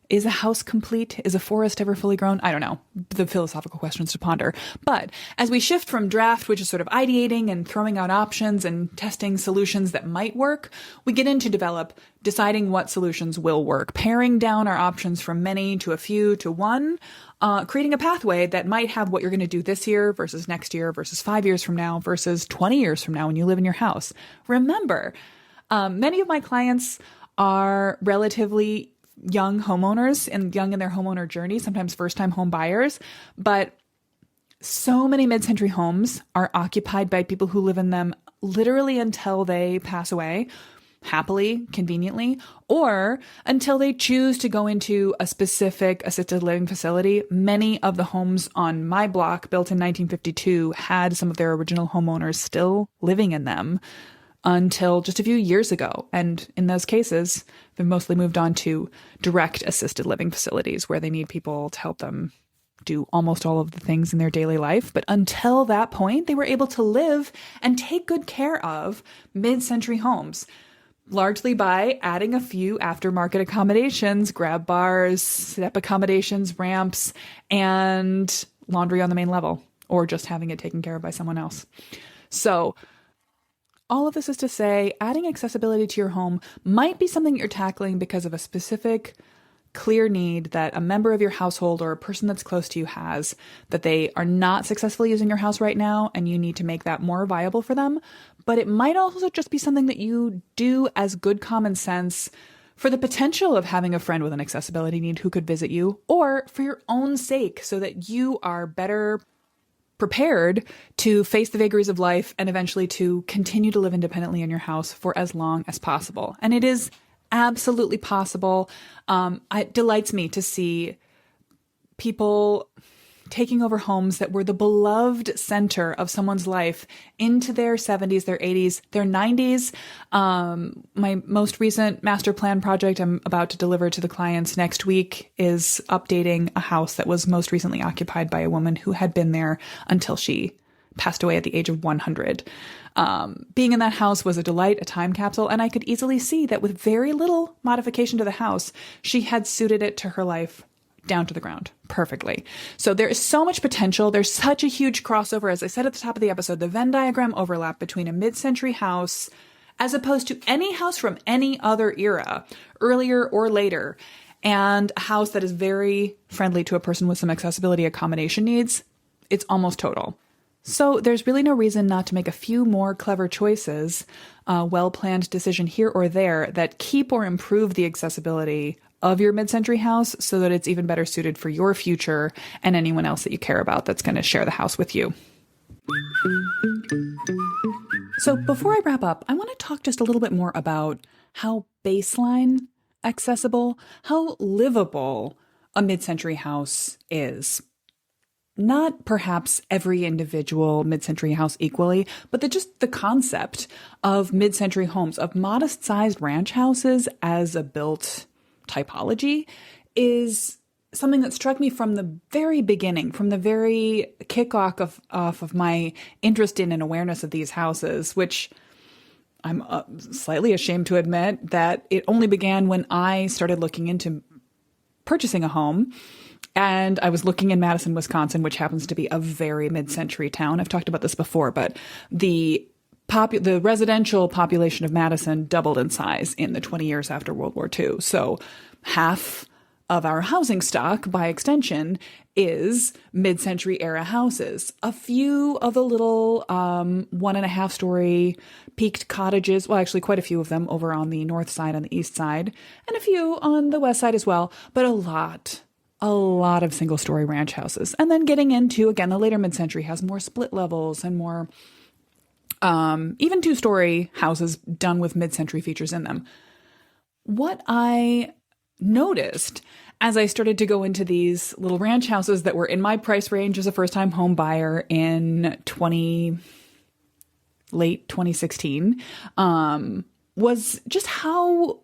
Is a house complete? Is a forest ever fully grown? I don't know. The philosophical questions to ponder. But as we shift from draft, which is sort of ideating and throwing out options and testing solutions that might work, we get into develop, deciding what solutions will work, paring down our options from many to a few to one, creating a pathway that might have what you're going to do this year versus next year versus 5 years from now versus 20 years from now when you live in your house. Remember, many of my clients are relatively young homeowners and young in their homeowner journey, sometimes first-time home buyers, but so many mid-century homes are occupied by people who live in them literally until they pass away, happily, conveniently, or until they choose to go into a specific assisted living facility. Many of the homes on my block, built in 1952, had some of their original homeowners still living in them until just a few years ago. And in those cases, they've mostly moved on to direct assisted living facilities where they need people to help them do almost all of the things in their daily life. But until that point, they were able to live and take good care of mid-century homes, largely by adding a few aftermarket accommodations, grab bars, step accommodations, ramps, and laundry on the main level, or just having it taken care of by someone else. So all of this is to say, adding accessibility to your home might be something you're tackling because of a specific, clear need that a member of your household or a person that's close to you has, that they are not successfully using your house right now, and you need to make that more viable for them. But it might also just be something that you do as good common sense for the potential of having a friend with an accessibility need who could visit you, or for your own sake so that you are better prepared to face the vagaries of life and eventually to continue to live independently in your house for as long as possible. And it is absolutely possible. It delights me to see people taking over homes that were the beloved center of someone's life into their 70s, their 80s, their 90s. My most recent master plan project I'm about to deliver to the clients next week is updating a house that was most recently occupied by a woman who had been there until she passed away at the age of 100. Being in that house was a delight, a time capsule, and I could easily see that with very little modification to the house, she had suited it to her life down to the ground perfectly. So there is so much potential. There's such a huge crossover. As I said at the top of the episode, the Venn diagram overlap between a mid-century house as opposed to any house from any other era, earlier or later, and a house that is very friendly to a person with some accessibility accommodation needs. It's almost total. So there's really no reason not to make a few more clever choices, well-planned decision here or there that keep or improve the accessibility of your mid-century house so that it's even better suited for your future and anyone else that you care about that's going to share the house with you. So before I wrap up, I want to talk just a little bit more about how baseline accessible, how livable a mid-century house is. Not perhaps every individual mid-century house equally, but just the concept of mid-century homes, of modest-sized ranch houses as a built typology is something that struck me from the very beginning, from the very kickoff of my interest in and awareness of these houses, which I'm slightly ashamed to admit that it only began when I started looking into purchasing a home. And I was looking in Madison, Wisconsin, which happens to be a very mid-century town. I've talked about this before, but the residential population of Madison doubled in size in the 20 years after World War II. So half of our housing stock, by extension, is mid-century era houses. A few of the little 1.5 story peaked cottages, well, actually quite a few of them over on the north side and the east side, and a few on the west side as well, but a lot of single story ranch houses. And then getting into, again, the later mid-century has more split levels and more even 2-story houses done with mid-century features in them. What I noticed as I started to go into these little ranch houses that were in my price range as a first-time home buyer in late 2016, was just how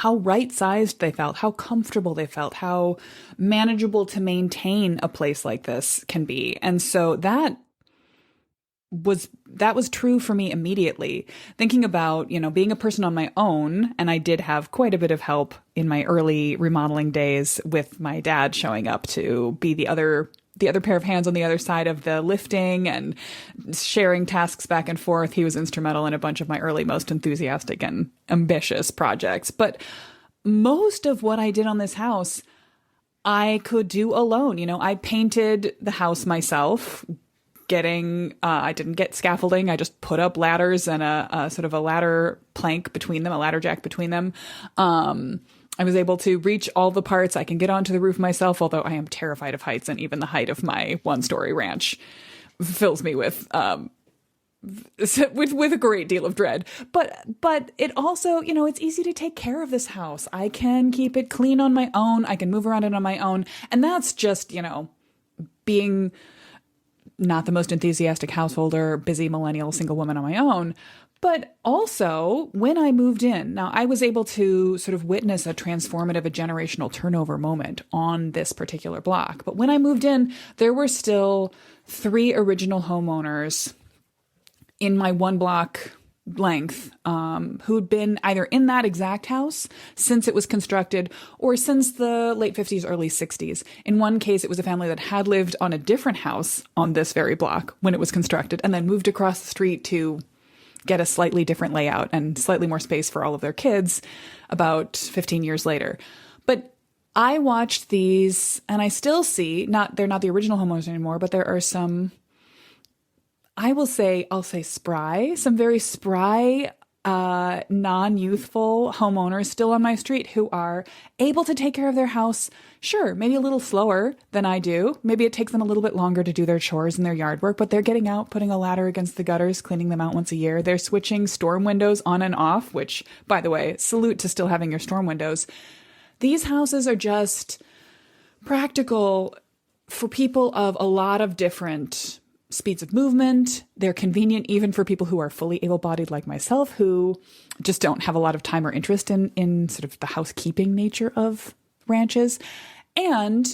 right-sized they felt, how comfortable they felt, how manageable to maintain a place like this can be. And so that was true for me immediately. Thinking about, being a person on my own, and I did have quite a bit of help in my early remodeling days with my dad showing up to be the other pair of hands on the other side of the lifting and sharing tasks back and forth. He was instrumental in a bunch of my early, most enthusiastic and ambitious projects. But most of what I did on this house, I could do alone. I painted the house myself, I didn't get scaffolding. I just put up ladders and a sort of a ladder plank between them, a ladder jack between them. I was able to reach all the parts. I can get onto the roof myself, although I am terrified of heights, and even the height of my 1-story ranch fills me with a great deal of dread. But it also, it's easy to take care of this house. I can keep it clean on my own. I can move around it on my own. And that's just, being not the most enthusiastic householder, busy millennial single woman on my own. But also, when I moved in, now I was able to sort of witness a generational turnover moment on this particular block. But when I moved in, there were still 3 original homeowners in my 1 block length who'd been either in that exact house since it was constructed or since the late 50s, early 60s. In one case, it was a family that had lived on a different house on this very block when it was constructed and then moved across the street to get a slightly different layout and slightly more space for all of their kids about 15 years later. But I watched these and I still see, they're not the original homeowners anymore, but there are some, I'll say spry, some very spry non-youthful homeowners still on my street who are able to take care of their house. Sure, maybe a little slower than I do. Maybe it takes them a little bit longer to do their chores and their yard work, but they're getting out, putting a ladder against the gutters, cleaning them out once a year. They're switching storm windows on and off, which, by the way, salute to still having your storm windows. These houses are just practical for people of a lot of different speeds of movement. They're convenient even for people who are fully able-bodied like myself, who just don't have a lot of time or interest in sort of the housekeeping nature of ranches. And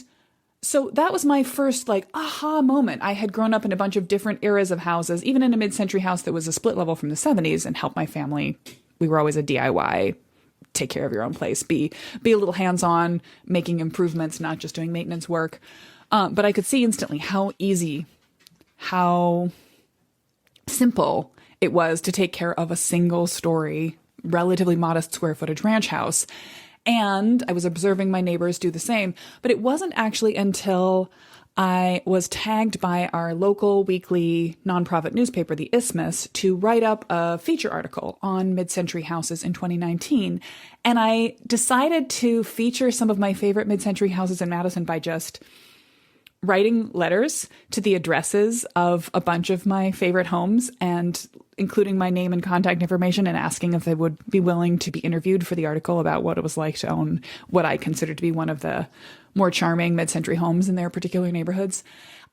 so that was my first aha moment. I had grown up in a bunch of different eras of houses, even in a mid-century house that was a split level from the 70s, and helped my family. We were always a DIY, take care of your own place, be a little hands-on, making improvements, not just doing maintenance work. But I could see instantly how easy, how simple it was to take care of a single story, relatively modest square footage ranch house. And I was observing my neighbors do the same. But it wasn't actually until I was tagged by our local weekly nonprofit newspaper, the Isthmus, to write up a feature article on mid-century houses in 2019. And I decided to feature some of my favorite mid-century houses in Madison by just writing letters to the addresses of a bunch of my favorite homes and including my name and contact information and asking if they would be willing to be interviewed for the article about what it was like to own what I consider to be one of the more charming mid-century homes in their particular neighborhoods.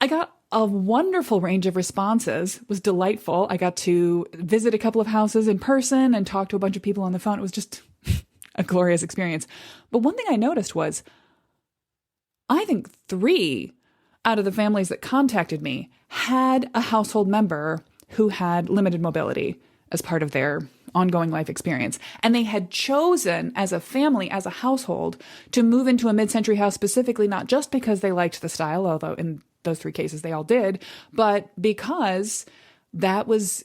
I got a wonderful range of responses. It was delightful. I got to visit a couple of houses in person and talk to a bunch of people on the phone. It was just a glorious experience. But one thing I noticed was, I think 3 out of the families that contacted me had a household member who had limited mobility as part of their ongoing life experience. And they had chosen as a family, as a household, to move into a mid-century house specifically, not just because they liked the style, although in those 3 cases they all did, but because that was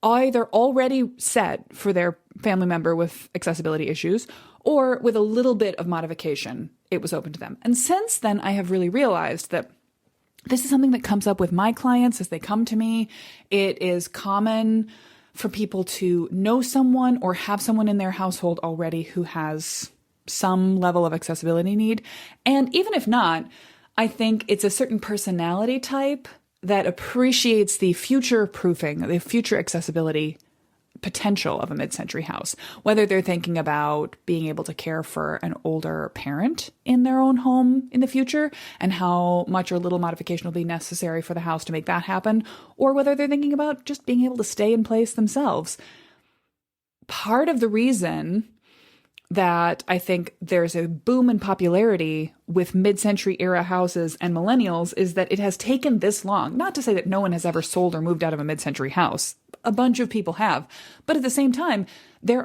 either already set for their family member with accessibility issues or with a little bit of modification, it was open to them. And since then, I have really realized that this is something that comes up with my clients as they come to me. It is common for people to know someone or have someone in their household already who has some level of accessibility need. And even if not, I think it's a certain personality type that appreciates the future proofing, the future accessibility potential of a mid-century house, whether they're thinking about being able to care for an older parent in their own home in the future and how much or little modification will be necessary for the house to make that happen, or whether they're thinking about just being able to stay in place themselves. Part of the reason that I think there's a boom in popularity with mid-century era houses and millennials is that it has taken this long. Not to say that no one has ever sold or moved out of a mid-century house. A bunch of people have. But at the same time, there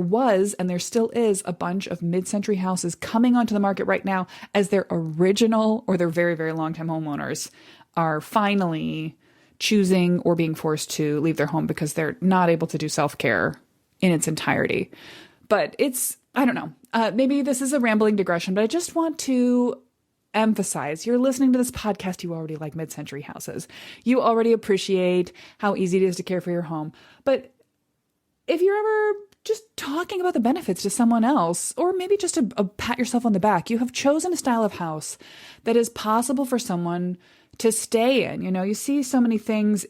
was, and there still is a bunch of mid-century houses coming onto the market right now as their original or their very, very long-time homeowners are finally choosing or being forced to leave their home because they're not able to do self-care in its entirety. But I don't know, maybe this is a rambling digression, but I just want to emphasize, you're listening to this podcast, you already like mid-century houses. You already appreciate how easy it is to care for your home. But if you're ever just talking about the benefits to someone else, or maybe just a pat yourself on the back, you have chosen a style of house that is possible for someone to stay in. You know, you see so many things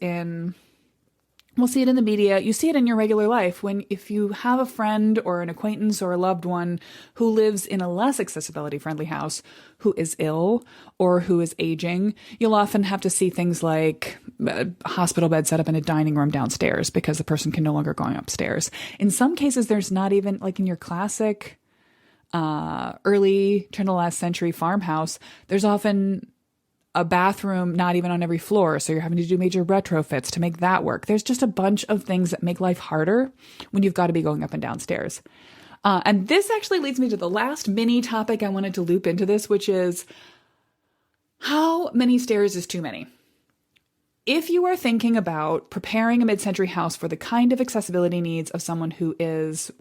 we'll see it in the media. You see it in your regular life if you have a friend or an acquaintance or a loved one who lives in a less accessibility friendly house, who is ill or who is aging, you'll often have to see things like a hospital bed set up in a dining room downstairs because the person can no longer go upstairs. In some cases, there's not even, like in your classic early turn of the last century farmhouse, there's often a bathroom not even on every floor, so you're having to do major retrofits to make that work. There's just a bunch of things that make life harder when you've got to be going up and downstairs. And this actually leads me to the last mini topic I wanted to loop into this, which is how many stairs is too many? If you are thinking about preparing a mid-century house for the kind of accessibility needs of someone who is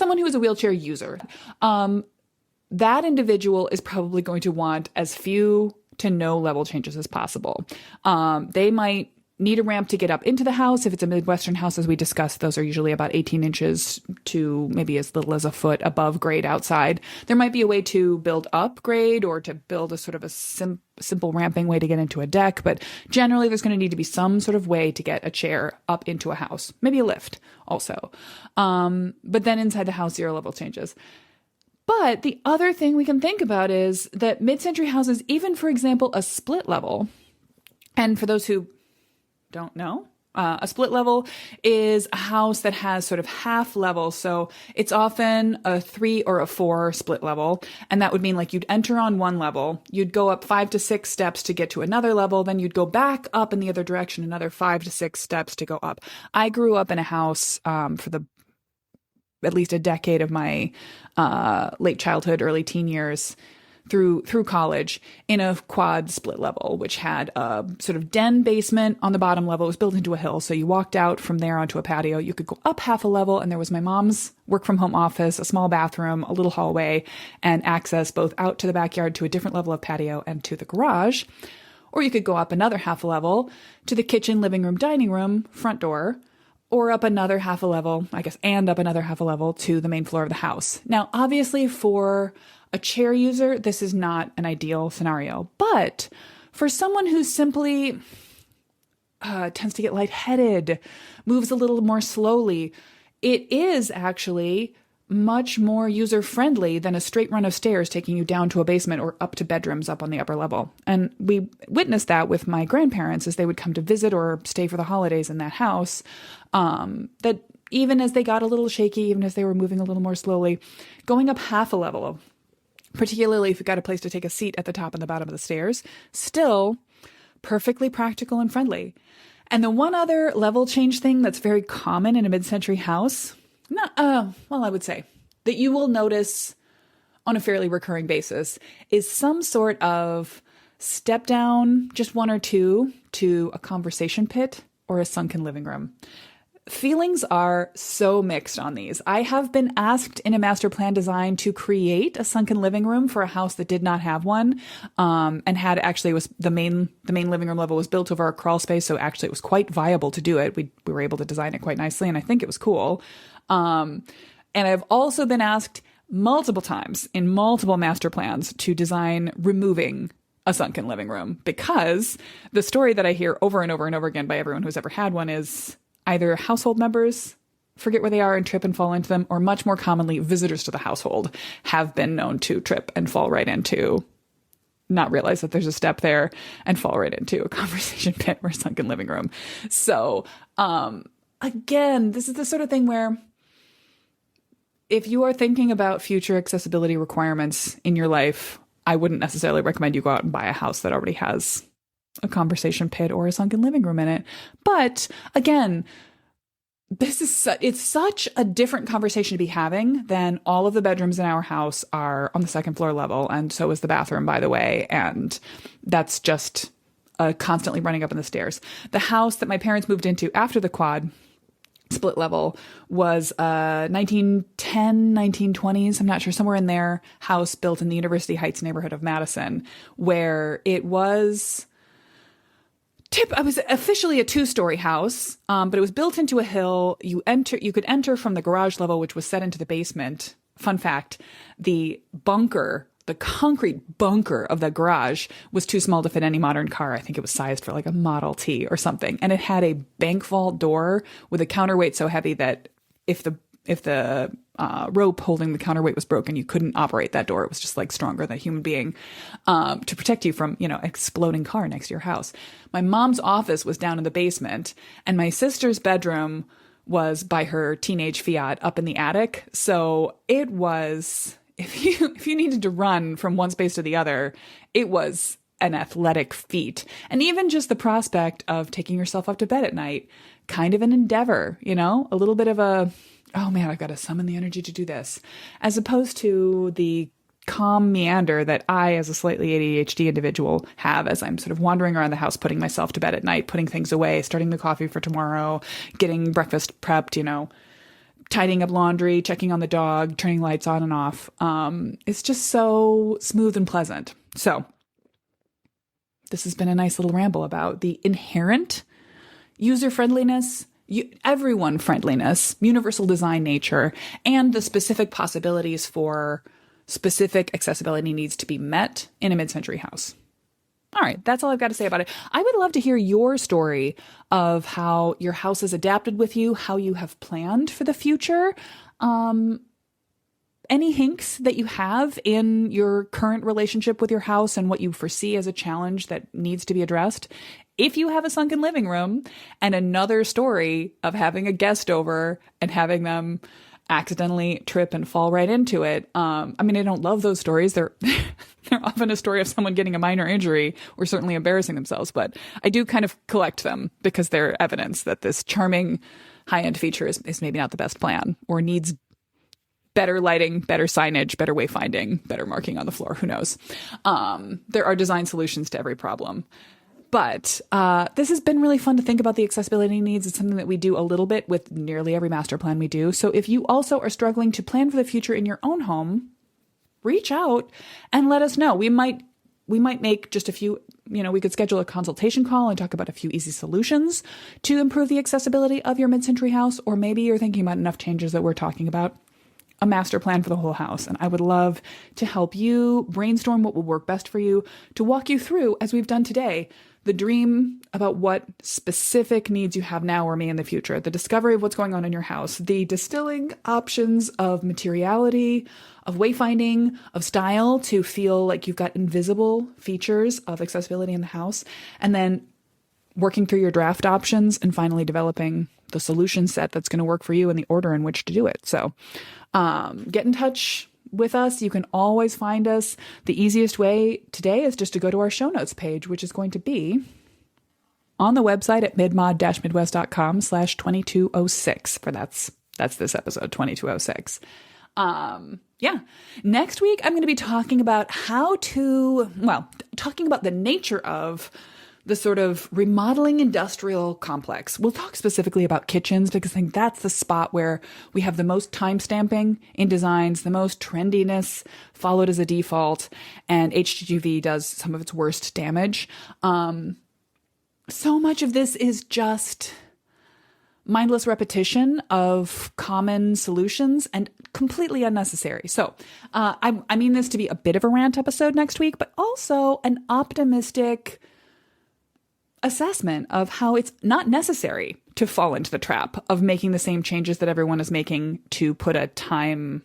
a wheelchair user, that individual is probably going to want as few to no level changes as possible. They might need a ramp to get up into the house. If it's a Midwestern house, as we discussed, those are usually about 18 inches to maybe as little as a foot above grade outside. There might be a way to build up grade or to build a sort of a simple ramping way to get into a deck. But generally, there's going to need to be some sort of way to get a chair up into a house, maybe a lift also. But then inside the house, zero level changes. But the other thing we can think about is that mid-century houses, even for example, a split level, and for those who don't know, a split level is a house that has sort of half level. So it's often a 3 or a 4 split level. And that would mean like you'd enter on one level, you'd go up 5 to 6 steps to get to another level. Then you'd go back up in the other direction, another 5 to 6 steps to go up. I grew up in a house for at least a decade of my late childhood, early teen years through college in a quad split level, which had a sort of den basement on the bottom level. It was built into a hill. So you walked out from there onto a patio. You could go up half a level, and there was my mom's work from home office, a small bathroom, a little hallway, and access both out to the backyard to a different level of patio and to the garage. Or you could go up another half a level to the kitchen, living room, dining room, front door, or up another half a level, I guess, and up another half a level to the main floor of the house. Now, obviously for a chair user, this is not an ideal scenario, but for someone who simply tends to get lightheaded, moves a little more slowly, it is actually much more user-friendly than a straight run of stairs taking you down to a basement or up to bedrooms up on the upper level. And we witnessed that with my grandparents as they would come to visit or stay for the holidays in that house, that even as they got a little shaky, even as they were moving a little more slowly, going up half a level, particularly if you've got a place to take a seat at the top and the bottom of the stairs, still perfectly practical and friendly. And the one other level change thing that's very common in a mid-century house, I would say that you will notice on a fairly recurring basis is some sort of step down, just one or two, to a conversation pit or a sunken living room. Feelings are so mixed on these. I have been asked in a master plan design to create a sunken living room for a house that did not have one, and had actually was the main living room level was built over a crawl space, so actually it was quite viable to do it. We were able to design it quite nicely, and I think it was cool. And I've also been asked multiple times in multiple master plans to design removing a sunken living room, because the story that I hear over and over and over again by everyone who's ever had one is either household members forget where they are and trip and fall into them, or much more commonly, visitors to the household have been known to trip and fall right into, not realize that there's a step there, and fall right into a conversation pit or a sunken living room. So, again, this is the sort of thing where if you are thinking about future accessibility requirements in your life, I wouldn't necessarily recommend you go out and buy a house that already has a conversation pit or a sunken living room in it. But again, it's such a different conversation to be having than all of the bedrooms in our house are on the second floor level. And so is the bathroom, by the way. And that's just constantly running up in the stairs. The house that my parents moved into after the quad split level was 1910, 1920s. I'm not sure, somewhere in there, house built in the University Heights neighborhood of Madison, where it was I was officially a 2-story house, but it was built into a hill. You could enter from the garage level, which was set into the basement. Fun fact, the concrete bunker of the garage was too small to fit any modern car. I think it was sized for like a Model T or something. And it had a bank vault door with a counterweight so heavy that if the rope holding the counterweight was broken, you couldn't operate that door. It was just like stronger than a human being, to protect you from, exploding car next to your house. My mom's office was down in the basement, and my sister's bedroom was by her teenage Fiat up in the attic. So it was, if you needed to run from one space to the other, it was an athletic feat. And even just the prospect of taking yourself up to bed at night, kind of an endeavor, a little bit of a, oh man, I've got to summon the energy to do this, as opposed to the calm meander that I, as a slightly ADHD individual, have as I'm sort of wandering around the house, putting myself to bed at night, putting things away, starting the coffee for tomorrow, getting breakfast prepped, tidying up laundry, checking on the dog, turning lights on and off. It's just so smooth and pleasant. So this has been a nice little ramble about the inherent user friendliness, everyone friendliness, universal design nature, and the specific possibilities for specific accessibility needs to be met in a mid-century house. All right, that's all I've got to say about it. I would love to hear your story of how your house has adapted with you, how you have planned for the future. Any hints that you have in your current relationship with your house and what you foresee as a challenge that needs to be addressed. If you have a sunken living room and another story of having a guest over and having them accidentally trip and fall right into it. I don't love those stories. They're often a story of someone getting a minor injury or certainly embarrassing themselves, but I do kind of collect them because they're evidence that this charming high-end feature is maybe not the best plan or needs better lighting, better signage, better wayfinding, better marking on the floor. Who knows? There are design solutions to every problem. But this has been really fun to think about the accessibility needs. It's something that we do a little bit with nearly every master plan we do. So if you also are struggling to plan for the future in your own home, reach out and let us know. We might make just a few, we could schedule a consultation call and talk about a few easy solutions to improve the accessibility of your mid-century house. Or maybe you're thinking about enough changes that we're talking about a master plan for the whole house. And I would love to help you brainstorm what will work best for you, to walk you through, as we've done today, the dream about what specific needs you have now or may in the future, the discovery of what's going on in your house, the distilling options of materiality, of wayfinding, of style to feel like you've got invisible features of accessibility in the house, and then working through your draft options and finally developing the solution set that's going to work for you and the order in which to do it. So get in touch with us. You can always find us. The easiest way today is just to go to our show notes page, which is going to be on the website at midmod-midwest.com/2206 for that's this episode 2206. Next week, I'm going to be talking about talking about the nature of the sort of remodeling industrial complex. We'll talk specifically about kitchens because I think that's the spot where we have the most time stamping in designs, the most trendiness followed as a default, and HGTV does some of its worst damage. So much of this is just mindless repetition of common solutions and completely unnecessary. So I mean this to be a bit of a rant episode next week, but also an optimistic assessment of how it's not necessary to fall into the trap of making the same changes that everyone is making to put a time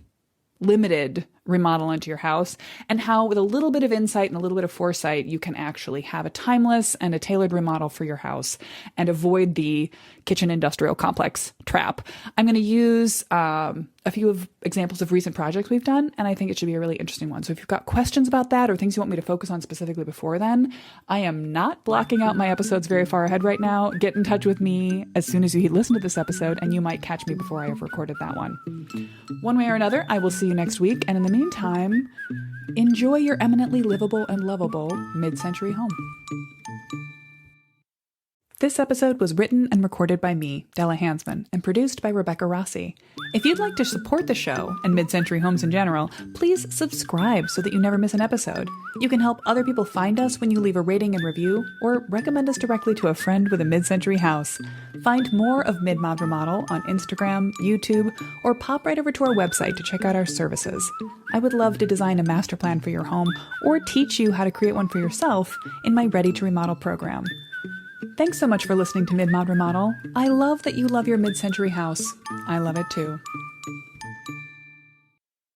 limited remodel into your house, and how with a little bit of insight and a little bit of foresight, you can actually have a timeless and a tailored remodel for your house and avoid the kitchen industrial complex trap. I'm going to use a few of examples of recent projects we've done, and I think it should be a really interesting one. So if you've got questions about that or things you want me to focus on specifically before then, I am not blocking out my episodes very far ahead right now. Get in touch with me as soon as you listen to this episode, and you might catch me before I have recorded that one. One way or another, I will see you next week, and in the meantime, enjoy your eminently livable and lovable mid-century home. This episode was written and recorded by me, Della Hansman, and produced by Rebecca Rossi. If you'd like to support the show and mid-century homes in general, please subscribe so that you never miss an episode. You can help other people find us when you leave a rating and review, or recommend us directly to a friend with a mid-century house. Find more of Mid-Mod Remodel on Instagram, YouTube, or pop right over to our website to check out our services. I would love to design a master plan for your home or teach you how to create one for yourself in my Ready to Remodel program. Thanks so much for listening to Mid-Mod Remodel. I love that you love your mid-century house. I love it too.